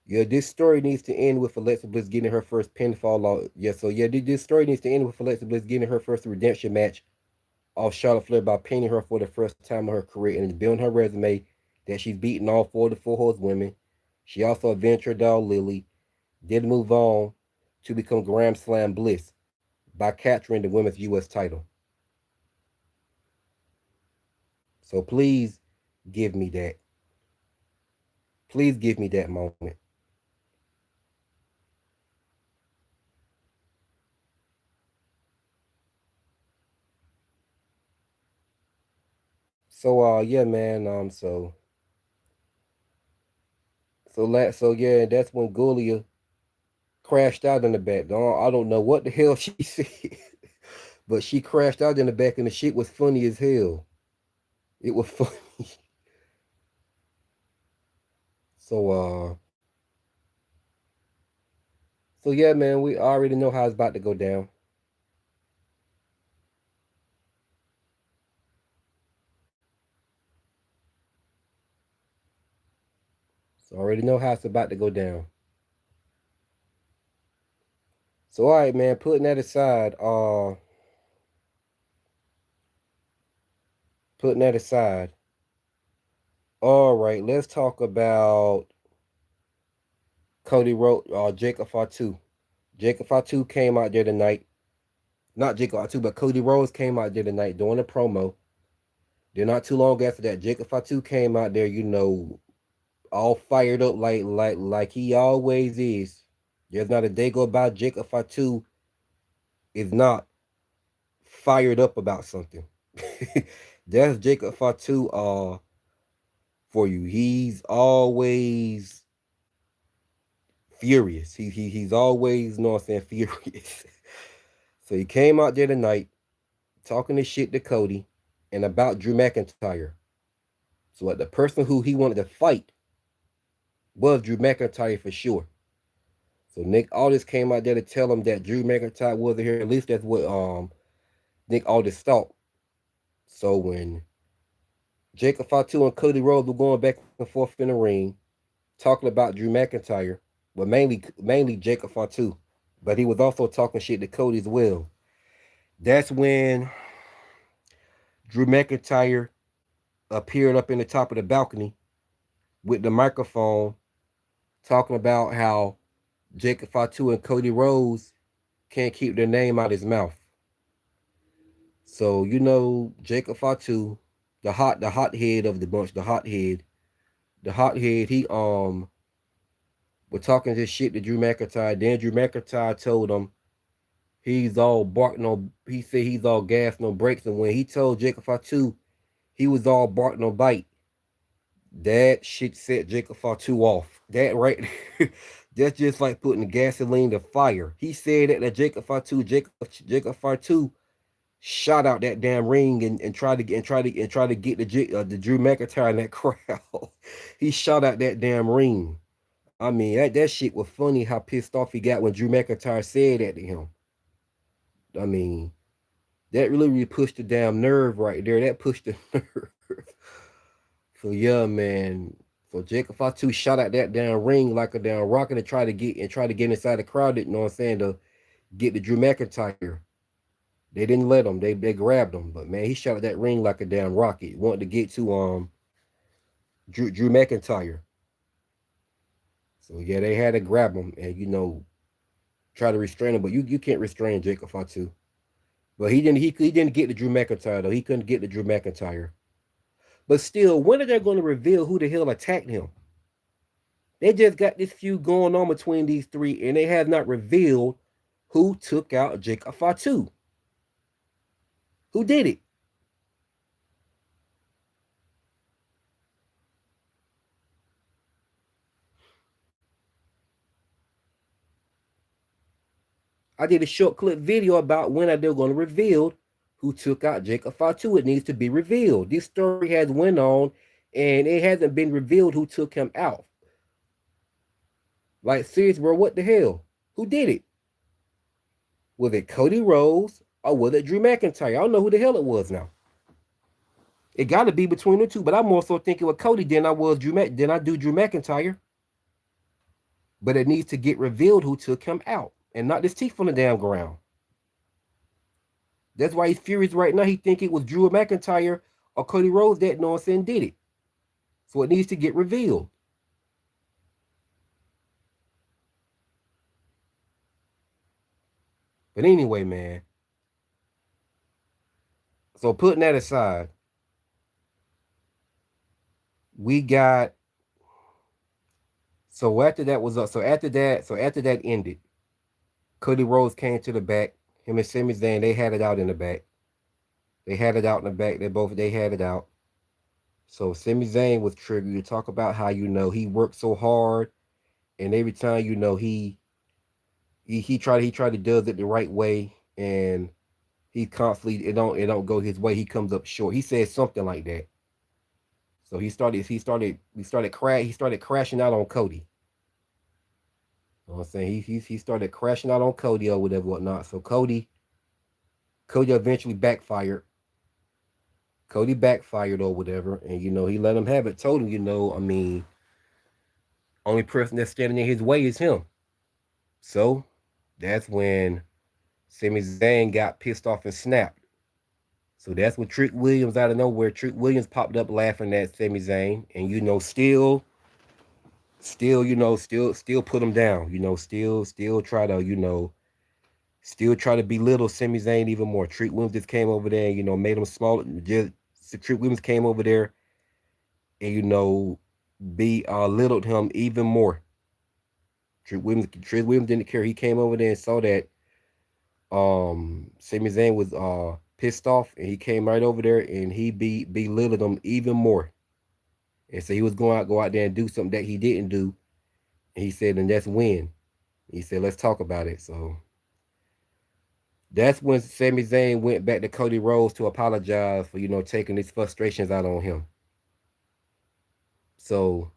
S1: yeah, this story needs to end with Alexa Bliss getting her first pinfall. Yeah, so yeah, this story needs to end with Alexa Bliss getting her first redemption match off Charlotte Flair by pinning her for the first time in her career and building her resume that she's beaten all four of the Four Horsewomen. She also avenged her doll Lily, did move on to become Grand Slam Bliss by capturing the women's U.S. title. So please give me that. Please give me that moment. So yeah, man. So yeah, that's when Gulia crashed out in the back. I don't know what the hell she said, but she crashed out in the back, and the shit was funny as hell. It was funny. So so yeah, man, we already know how it's about to go down. So already know how it's about to go down. So all right, man, putting that aside. All right, let's talk about Cody wrote Jacob Fatu. Jacob Fatu came out there tonight. Not Jacob Fatu, but Cody Rhodes came out there tonight doing a promo. Then not too long after that, Jacob Fatu came out there, all fired up like he always is. There's not a day go by Jacob Fatu is not fired up about something. That's Jacob Fatu for you. He's always furious. He's always, you know what I'm saying, furious. So he came out there tonight talking this shit to Cody and about Drew McIntyre. So the person who he wanted to fight was Drew McIntyre for sure. So Nick Aldis came out there to tell him that Drew McIntyre wasn't here. At least that's what Nick Aldis thought. So when Jacob Fatu and Cody Rhodes were going back and forth in the ring, talking about Drew McIntyre, but mainly Jacob Fatu, but he was also talking shit to Cody as well. That's when Drew McIntyre appeared up in the top of the balcony with the microphone, talking about how Jacob Fatu and Cody Rhodes can't keep their name out his mouth. So Jacob Fatu, the hot head of the bunch, the hot head, he was talking this shit to Drew McIntyre. Then Drew McIntyre told him he's all bark no. He said he's all gas no brakes, and when he told Jacob Fatu he was all bark no bite, that shit set Jacob Fatu off. That right, that's just like putting gasoline to fire. He said that Jacob Fatu shot out that damn ring and tried to get the Drew McIntyre in that crowd. He shot out that damn ring. I mean that shit was funny how pissed off he got when Drew McIntyre said that to him. I mean that really pushed the damn nerve right there. That pushed the nerve. So yeah, man. So Jacob Fatu shot out that damn ring like a damn rocket and try to get inside the crowd. You know what I'm saying, to get the Drew McIntyre. They didn't let him. They grabbed him. But man, he shot at that ring like a damn rocket. Wanted to get to Drew McIntyre. So yeah, they had to grab him and try to restrain him. But you can't restrain Jacob Fatu. But he didn't get the Drew McIntyre though. He couldn't get the Drew McIntyre. But still, when are they going to reveal who the hell attacked him? They just got this feud going on between these three, and they have not revealed who took out Jacob Fatu. Who did it? I did a short clip video about when they're going to reveal who took out Jacob Fatu. It needs to be revealed. This story has went on, and it hasn't been revealed who took him out. Like, serious, bro, what the hell? Who did it? Was it Cody Rhodes or was it Drew McIntyre? I don't know who the hell it was now. It got to be between the two, but I'm more so thinking with Cody than I do Drew McIntyre. But it needs to get revealed who took him out and not his teeth on the damn ground. That's why he's furious right now. He think it was Drew McIntyre or Cody Rhodes that nonsense did it. So it needs to get revealed. But anyway, man. So putting that aside, we got. So after that was up. So after that ended, Cody Rhodes came to the back. Him and Sami Zayn, they had it out in the back. They had it out in the back. They had it out. So Sami Zayn was triggered to talk about how he worked so hard, and every time he tried to does it the right way, and he constantly it don't go his way. He comes up short. He said something like that. So he started crashing out on Cody. You know what I'm saying? He started crashing out on Cody or whatever whatnot. So Cody eventually backfired. Cody backfired or whatever, and he let him have it. Told him, I mean, only person that's standing in his way is him. So that's when Sami Zayn got pissed off and snapped. So that's when Trick Williams out of nowhere, Trick Williams popped up laughing at Sami Zayn, and still put him down. Still try to belittle Sami Zayn even more. Trick Williams just came over there, and, made him smaller. Just Trick Williams came over there, and belittled him even more. Trick Williams didn't care. He came over there and saw that Sami Zayn was pissed off, and he came right over there and he belittled him even more. And so he was going to go out there and do something that he didn't do. And he said, and that's when. He said, let's talk about it. So that's when Sami Zayn went back to Cody Rhodes to apologize for, taking his frustrations out on him. So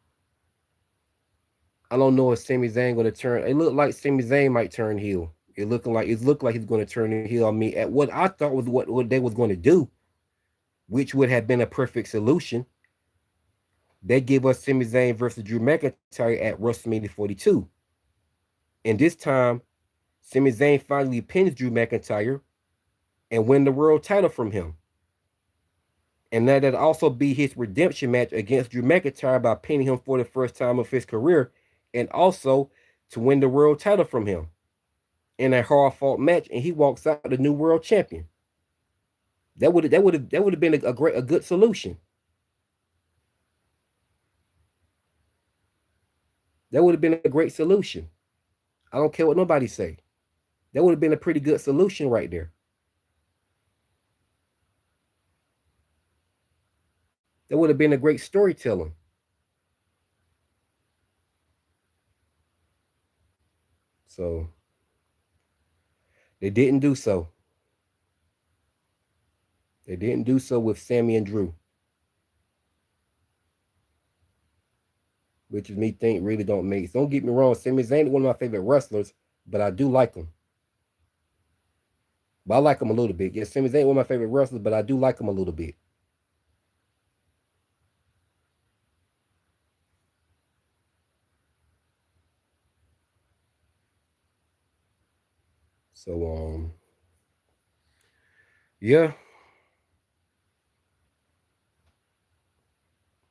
S1: I don't know if Sami Zayn gonna turn. It looked like Sami Zayn might turn heel. It looked like he's gonna turn heel on me at what I thought was what they was gonna do, which would have been a perfect solution. They give us Sami Zayn versus Drew McIntyre at WrestleMania 42. And this time, Sami Zayn finally pins Drew McIntyre and win the world title from him. And that'll also be his redemption match against Drew McIntyre by pinning him for the first time of his career, and also to win the world title from him in a hard fought match, and he walks out the new world champion. That would have been a good solution. That would have been a great solution. I don't care what nobody say. That would have been a pretty good solution right there. That would have been a great storytelling. So they didn't do so. They didn't do so with Sammy and Drew, which is me think really don't make. Don't get me wrong, Sami Zayn is one of my favorite wrestlers, but I do like him. But I like him a little bit. Yes, Sami Zayn one of my favorite wrestlers, but I do like him a little bit. So yeah.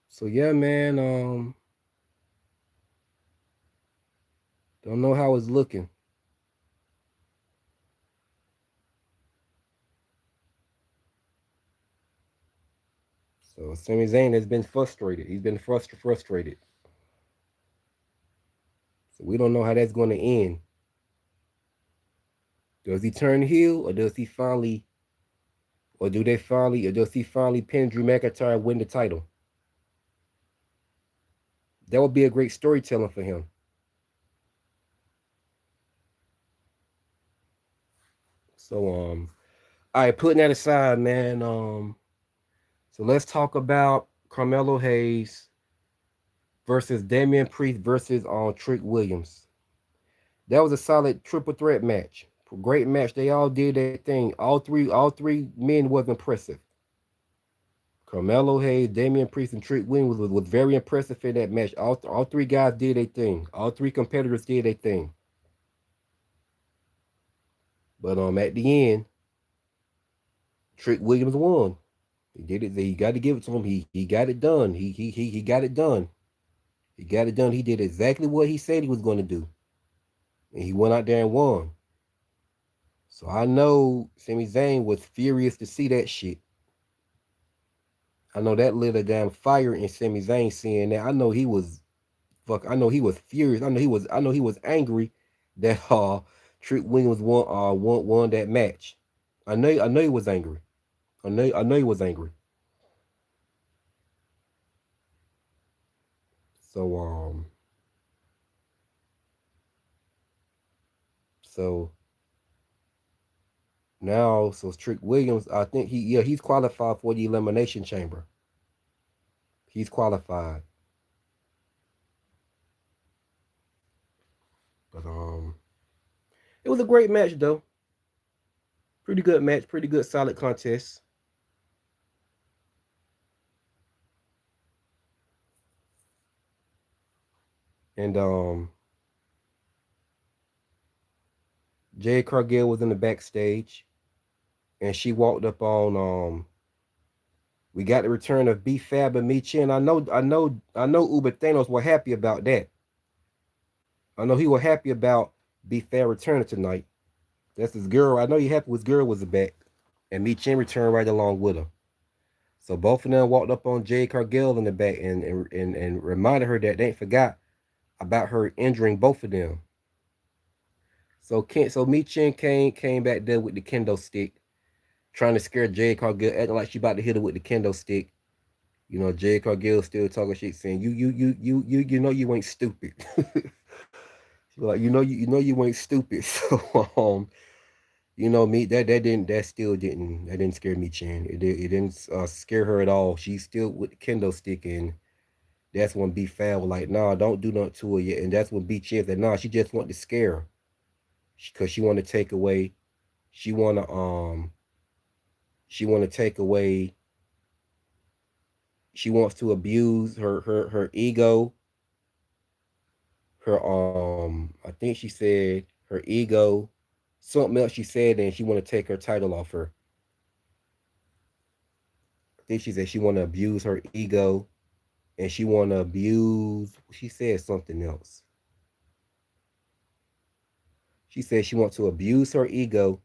S1: So yeah, man. Don't know how it's looking. So Sami Zayn has been frustrated. He's been frustrated. So we don't know how that's going to end. Does he turn heel, or does he finally, or do they finally, or does he finally pin Drew McIntyre and win the title? That would be a great storytelling for him. So all right, putting that aside, man. So let's talk about Carmelo Hayes versus Damian Priest versus Trick Williams. That was a solid triple threat match. Great match. They all did their thing. All three men was impressive. Carmelo Hayes, Damian Priest, and Trick Williams was very impressive in that match. All three guys did their thing. All three competitors did their thing. But at the end, Trick Williams won. He did it. He got to give it to him. He got it done. He got it done. He got it done. He did exactly what he said he was going to do, and he went out there and won. So I know Sami Zayn was furious to see that shit. I know that lit a damn fire in Sami Zayn seeing that. I know he was fuck. I know he was furious. I know he was angry that Trick Williams won that match. I know he was angry. I know he was angry. So so now so Trick Williams, I think he's qualified for the Elimination Chamber. He's qualified. But it was a great match though. Pretty good match, pretty good solid contest. And Jade Cargill was in the backstage, and she walked up on we got the return of B Fab and Me Chin. I know Uber Thanos were happy about that. I know he was happy about B Fab returning tonight. That's his girl. I know he happy his girl was back. And Me Chin returned right along with her. So both of them walked up on Jade Cargill in the back and reminded her that they ain't forgot about her injuring both of them. So Me Chin came back there with the kendo stick, trying to scare Jade Cargill, acting like she about to hit her with the kendo stick. Jade Cargill still talking shit, saying you know you ain't stupid. Like you ain't stupid. So me that didn't scare me Chin. It didn't scare her at all. She's still with the kendo stick, and That's when B Fab was like, nah, don't do nothing to her yet. And that's when B Chip said, nah, she just want to scare her. Cause she wanna take away, she wanna she wanna take away, she wants to abuse her ego, her I think she said her ego, something else she said, and she wanna take her title off her. I think she said she wanna abuse her ego and she wanna abuse, she said something else. She said she wants to abuse her ego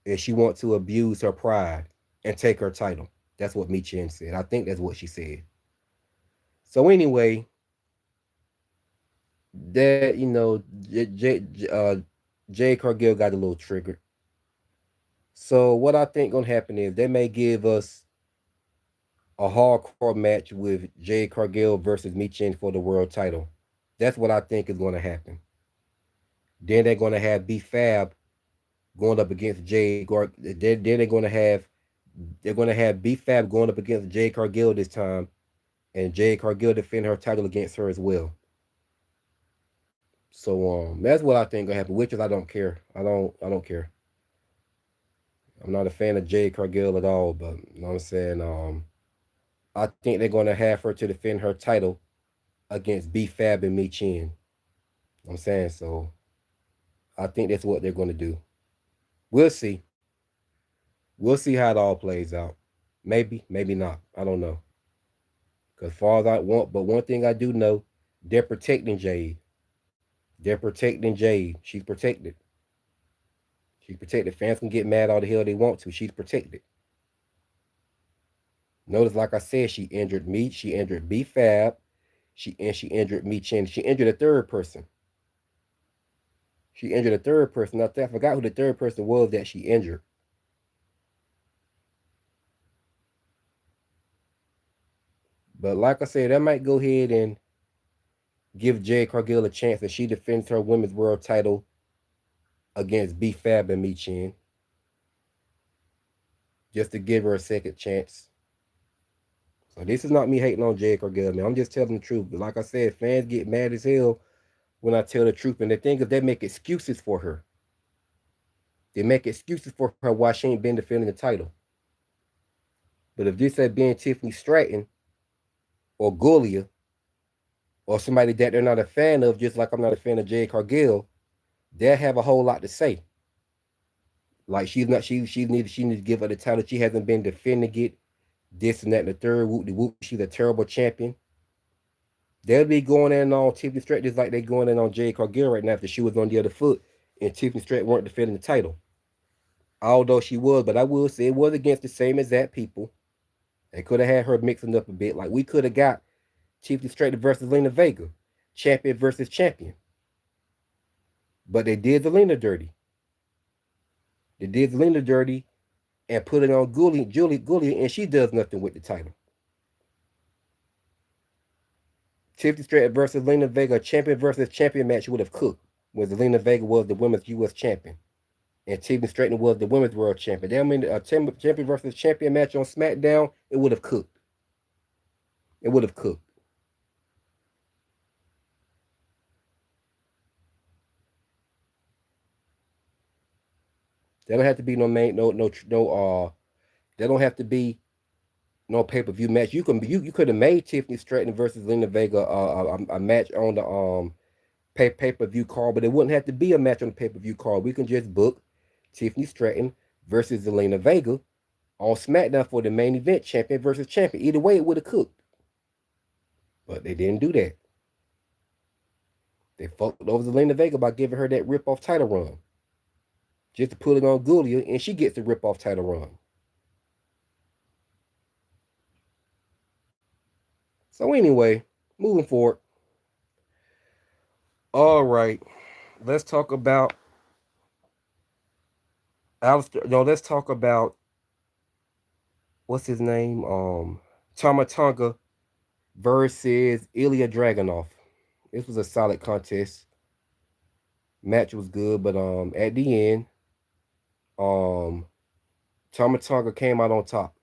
S1: and she wants to abuse her pride and take her title. That's what Mi Chen said. I think that's what she said. So anyway, that Jay Cargill got a little triggered. So what I think gonna happen is they may give us a hardcore match with Jay Cargill versus Mi Chen for the world title. That's what I think is gonna happen. Then they're gonna have B Fab going up against Then they're gonna have B Fab going up against Jay Cargill this time, and Jay Cargill defend her title against her as well. So that's what I think gonna happen. Which is I don't care. I don't care. I'm not a fan of Jade Cargill at all, but you know what I'm saying. I think they're gonna have her to defend her title against B Fab and Mi Chin. You know what I'm saying, so I think that's what they're gonna do. We'll see. We'll see how it all plays out. Maybe, maybe not. I don't know. Cause far as I want, but one thing I do know, they're protecting Jade. They're protecting Jade. She's protected. She's protected. Fans can get mad all the hell they want to. She's protected. Notice, like I said, she injured me. She injured B Fab. She injured me Chin. She injured a third person. She injured a third person. I forgot who the third person was that she injured. But like I said, I might go ahead and give Jade Cargill a chance that she defends her women's world title against B Fab and Mi Chin. Just to give her a second chance. So this is not me hating on Jade Cargill, man. I'm just telling the truth. But like I said, fans get mad as hell when I tell the truth. And the thing is, they make excuses for her. They make excuses for her why she ain't been defending the title. But if this had been Tiffany Stratton or Gulia or somebody that they're not a fan of, just like I'm not a fan of Jade Cargill, they'll have a whole lot to say. Like she needs to give her the title. She hasn't been defending it. This and that and the third. Whoop de whoop. She's a terrible champion. They'll be going in on Tiffany Stratton just like they're going in on Jade Cargill right now if the shoe was on the other foot and Tiffany Stratton weren't defending the title. Although she was, but I will say it was against the same exact people. They could have had her mixing up a bit. Like we could have got Tiffany Stratton versus Lena Vega, champion versus champion. But they did the Lena dirty. They did the Lena dirty and put it on Julia, and she does nothing with the title. Tiffany Stratton versus Lena Vega, champion versus champion match would have cooked, where Lena Vega was the women's U.S. champion, and Tiffany Stratton was the women's world champion. That mean a champion versus champion match on SmackDown, it would have cooked. It would have cooked. There don't have to be no main, there don't have to be no pay per view match. You could have made Tiffany Stratton versus Lena Vega a match on the pay per view card, but it wouldn't have to be a match on the pay per view card. We can just book Tiffany Stratton versus Zelina Vega on SmackDown for the main event, champion versus champion. Either way, it would have cooked, but they didn't do that. They fucked over Zelina Vega by giving her that rip off title run, just to put it on Gulia, and she gets the rip off title run. So anyway, moving forward. All right, let's talk about Alistair. No, let's talk about what's his name? Tamatonga versus Ilya Dragunov. This was a solid contest. Match was good, but at the end, um Tamatonga came out on top.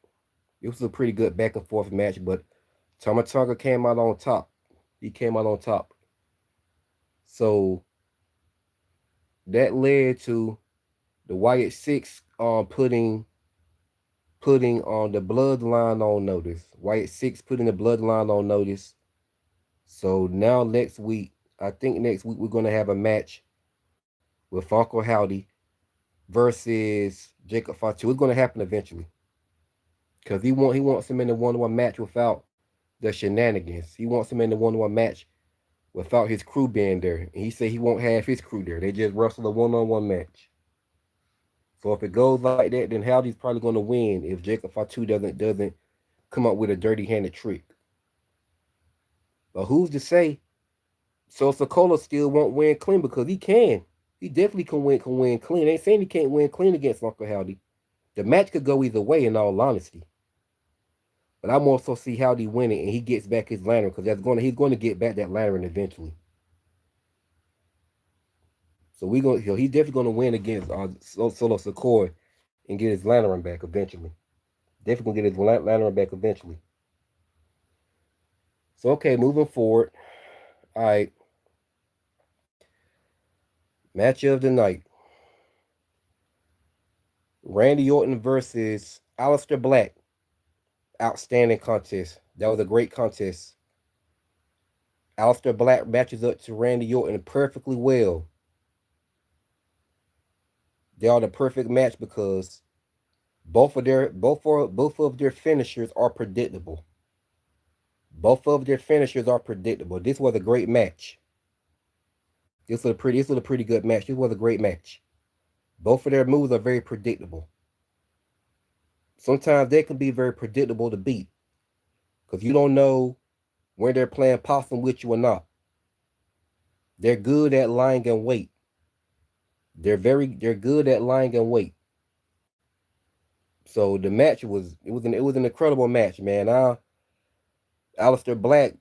S1: It was a pretty good back and forth match, but Tomatonga came out on top. He came out on top. So that led to the Wyatt Six putting on the bloodline on notice. Wyatt Six putting the bloodline on notice. So now next week, I think next week we're gonna have a match with Funko Howdy versus Jacob Fatu. It's gonna happen eventually. Cause he wants him in the 1-1 match without the shenanigans. He wants him in the 1-1 match without his crew being there. And he said he won't have his crew there. They just wrestle a 1-on-1 match. So if it goes like that, then Howdy's probably gonna win if Jacob Fatu doesn't come up with a dirty handed trick. But who's to say So Sokola still won't win clean because he can. He definitely can win clean. Ain't saying he can't win clean against Uncle Howdy. The match could go either way in all honesty. But I more so see Howdy winning and he gets back his lantern because he's going to get back that lantern eventually. So he's definitely going to win against Solo Sokola and get his lantern back eventually. Definitely going to get his lantern back eventually. So okay, moving forward. All right. Match of the night. Randy Orton versus Aleister Black. Outstanding contest. That was a great contest. Aleister Black matches up to Randy Orton perfectly well. They are the perfect match because both of their finishers are predictable. Both of their finishers are predictable. This was a great match. This was a pretty good match. This was a great match. Both of their moves are very predictable. Sometimes they can be very predictable to beat because you don't know when they're playing possum with you or not. They're good at lying in wait. They're good at lying in wait. So the match was an incredible match, man. Aleister Black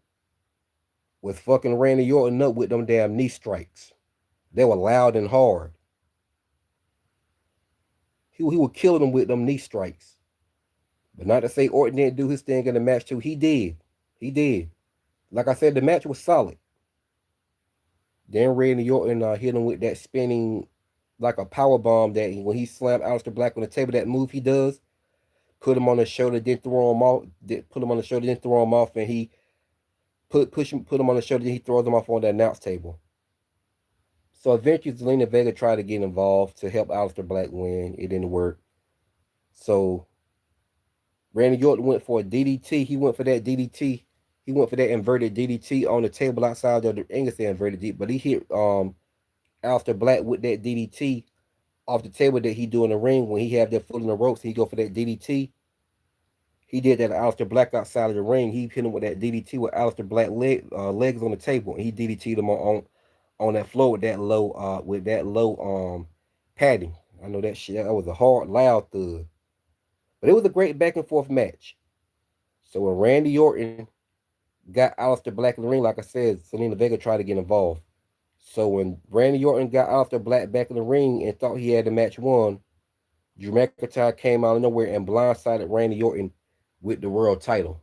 S1: was fucking Randy Orton up with them damn knee strikes. They were loud and hard. He was killing them with them knee strikes. But not to say Orton didn't do his thing in the match too. He did. He did. Like I said, the match was solid. Then Randy Orton hit him with that spinning, like a power bomb that when he slammed Aleister Black on the table, that move he does, put him on the shoulder, then throw him off. Put him on the shoulder, then throw him off, and he put him on the shoulder, then he throws him off on the announce table. So eventually, Zelina Vega tried to get involved to help Aleister Black win. It didn't work. So Randy Orton went for a DDT. He went for that DDT. He went for that inverted DDT on the table outside of the English inverted DDT, but he hit Aleister Black with that DDT off the table that he do in the ring when he have that foot in the ropes. He go for that DDT. He did that to Aleister Black outside of the ring. He hit him with that DDT with Aleister Black legs on the table, and he DDT'd him on that floor with that low padding. I know that shit. That was a hard, loud thud. But it was a great back and forth match. So when Randy Orton got Aleister Black in the ring, like I said, Zelina Vega tried to get involved. So when Randy Orton got Aleister Black back in the ring and thought he had the match won, Drew McIntyre came out of nowhere and blindsided Randy Orton with the world title.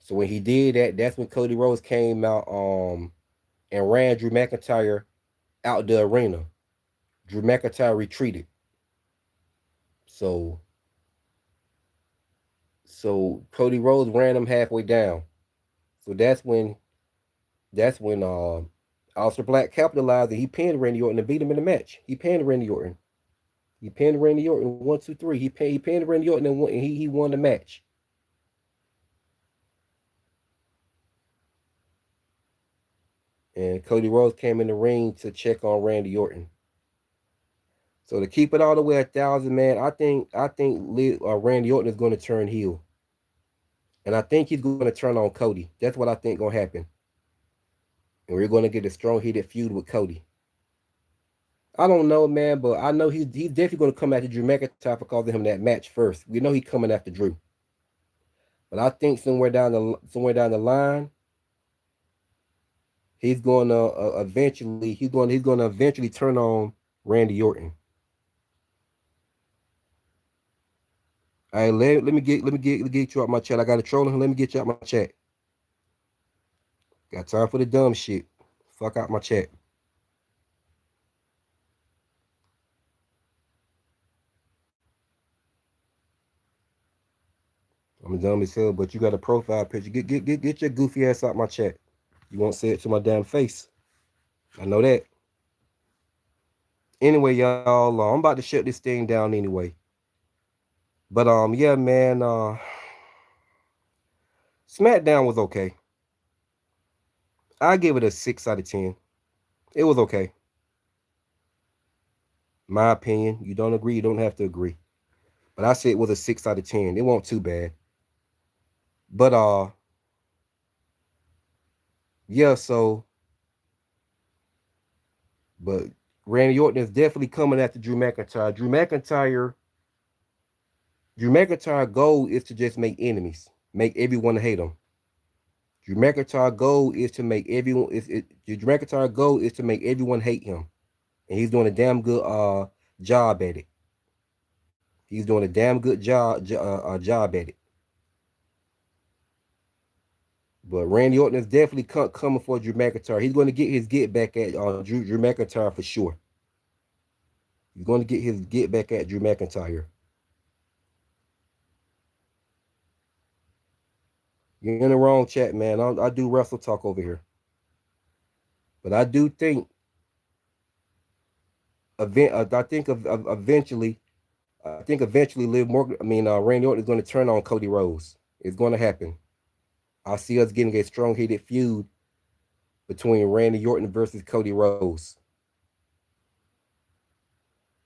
S1: So when he did that, that's when Cody Rhodes came out and ran Drew McIntyre out the arena. Drew McIntyre retreated. So Cody Rhodes ran him halfway down. So that's when Aleister Black capitalized and he pinned Randy Orton and beat him in the match. He pinned Randy Orton. He pinned Randy Orton 1, 2, 3. He pinned Randy Orton and he won the match. And Cody Rhodes came in the ring to check on Randy Orton. So to keep it all the way 1,000, man, I think Randy Orton is going to turn heel, and I think he's going to turn on Cody. That's what I think going to happen, and we're going to get a strong-heated feud with Cody. I don't know, man, but I know he's definitely going to come after Drew McIntyre for causing him that match first. We know he's coming after Drew, but I think somewhere down the line, he's going to eventually turn on Randy Orton. All right, let me get you out my chat. I got a trolling. Let me get you out my chat. Got time for the dumb shit. Fuck out my chat. I'm dumb as hell, but you got a profile picture. Get your goofy ass out my chat. You won't say it to my damn face. I know that. Anyway, y'all, I'm about to shut this thing down anyway. But yeah, man, SmackDown was okay. I give it a 6 out of 10. It was okay. My opinion. You don't agree, you don't have to agree. But I say it was a 6 out of 10. It wasn't too bad. But yeah, but Randy Orton is definitely coming after Drew McIntyre. Drew McIntyre goal is to just make enemies. Make everyone hate him. Drew McIntyre goal is to make everyone Drew McIntyre goal is to make everyone hate him. And he's doing a damn good job at it. He's doing a damn good job at it. But Randy Orton is definitely coming for Drew McIntyre. He's going to get his get back at Drew McIntyre for sure. He's going to get his get back at Drew McIntyre. You're in the wrong chat, man. I do wrestle talk over here, but I do think eventually, Liv Morgan. Randy Orton is going to turn on Cody Rhodes. It's going to happen. I see us getting a strong-headed feud between Randy Orton versus Cody Rhodes.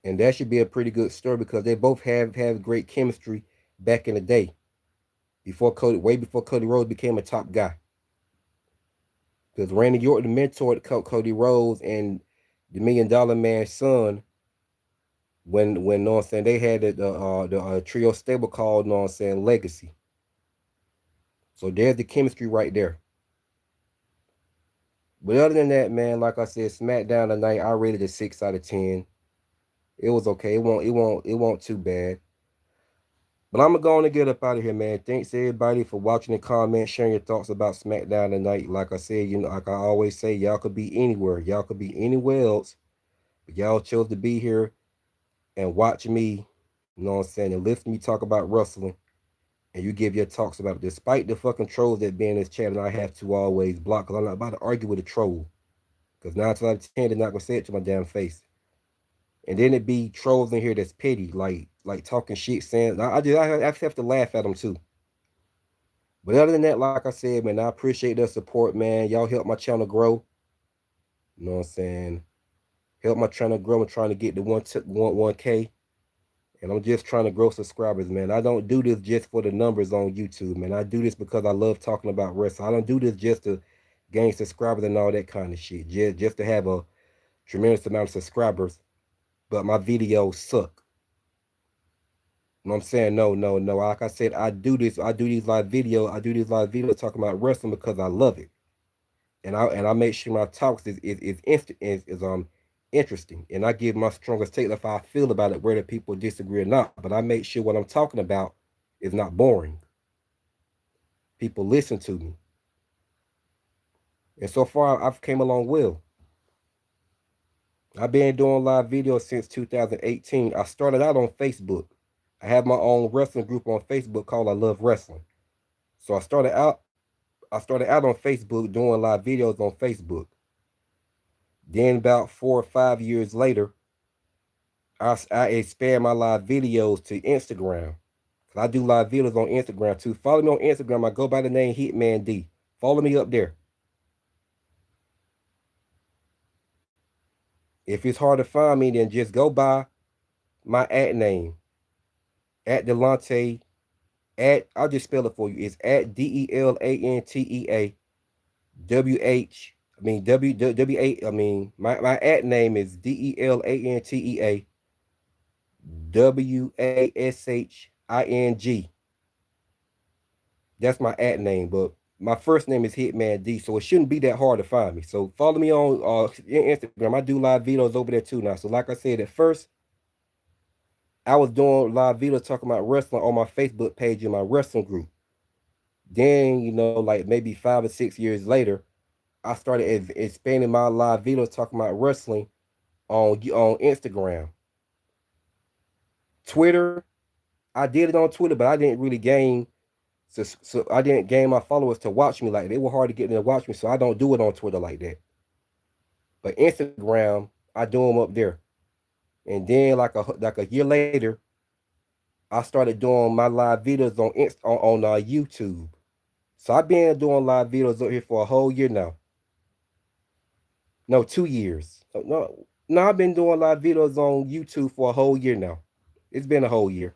S1: And that should be a pretty good story because they both have great chemistry back in the day. Way before Cody Rhodes became a top guy. Because Randy Orton mentored Cody Rhodes and the Million Dollar Man's son when know what I'm saying, they had the trio stable called, know what I'm saying, Legacy. So there's the chemistry right there. But other than that, man, like I said, SmackDown tonight, I rated it 6 out of 10. It was okay. It won't too bad. But I'm going to get up out of here, man. Thanks everybody for watching and comment, sharing your thoughts about SmackDown tonight. Like I said, like I always say, y'all could be anywhere. Y'all could be anywhere else. But y'all chose to be here and watch me, you know what I'm saying, and listen to me talk about wrestling. And you give your talks about it. Despite the fucking trolls that be in this chat, and I have to always block, because I'm not about to argue with a troll. Because 9 times out of 10, they're not going to say it to my damn face. And then it be trolls in here that's petty, like talking shit, saying I have to laugh at them too. But other than that, like I said, man, I appreciate the support, man. Y'all help my channel grow. You know what I'm saying? Help my channel grow. I'm trying to get to 1K. And I'm just trying to grow subscribers, man. I don't do this just for the numbers on YouTube, man. I do this because I love talking about wrestling. I don't do this just to gain subscribers and all that kind of shit. Just to have a tremendous amount of subscribers. But my videos suck. You know what I'm saying? No. Like I said, I do these live videos talking about wrestling because I love it. And I make sure my talks is interesting. And I give my strongest take if I feel about it, whether people disagree or not. But I make sure what I'm talking about is not boring. People listen to me. And so far I've came along well. I've been doing live videos since 2018. I started out on Facebook. I have my own wrestling group on Facebook called I Love Wrestling. So I started out on Facebook doing live videos on Facebook. Then about 4 or 5 years later, I expand my live videos to Instagram. Cause I do live videos on Instagram too. Follow me on Instagram. I go by the name Hitman D. Follow me up there. If it's hard to find me, then just go by my at name. At Delante. I'll just spell it for you. It's at DELANTEA my at name is DELANTEA WASHING. That's my at name, but my first name is Hitman D, so it shouldn't be that hard to find me. So follow me on Instagram. I do live videos over there too now. So like I said, at first I was doing live videos talking about wrestling on my Facebook page in my wrestling group. Then, like maybe 5 or 6 years later, I started expanding my live videos talking about wrestling on Instagram, Twitter. I did it on Twitter, but I didn't really gain. So I didn't gain my followers to watch me like that. They were hard to get them to watch me, so I don't do it on Twitter like that. But Instagram, I do them up there. And then like a year later, I started doing my live videos on YouTube. So I've been doing live videos up here for a whole year now. No, 2 years. No, I've been doing live videos on YouTube for a whole year now. It's been a whole year.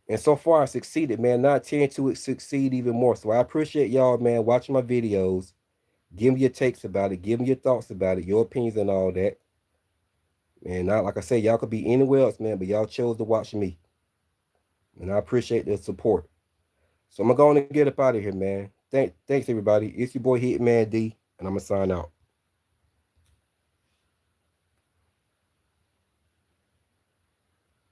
S1: And so far I succeeded, man. Now I tend to succeed even more. So I appreciate y'all, man, watching my videos. Give me your takes about it. Give me your thoughts about it, your opinions and all that. And not like I said, y'all could be anywhere else, man, but y'all chose to watch me. And I appreciate the support. So I'm gonna go on and get up out of here, man. Thanks everybody. It's your boy Hitman D, and I'm gonna sign out.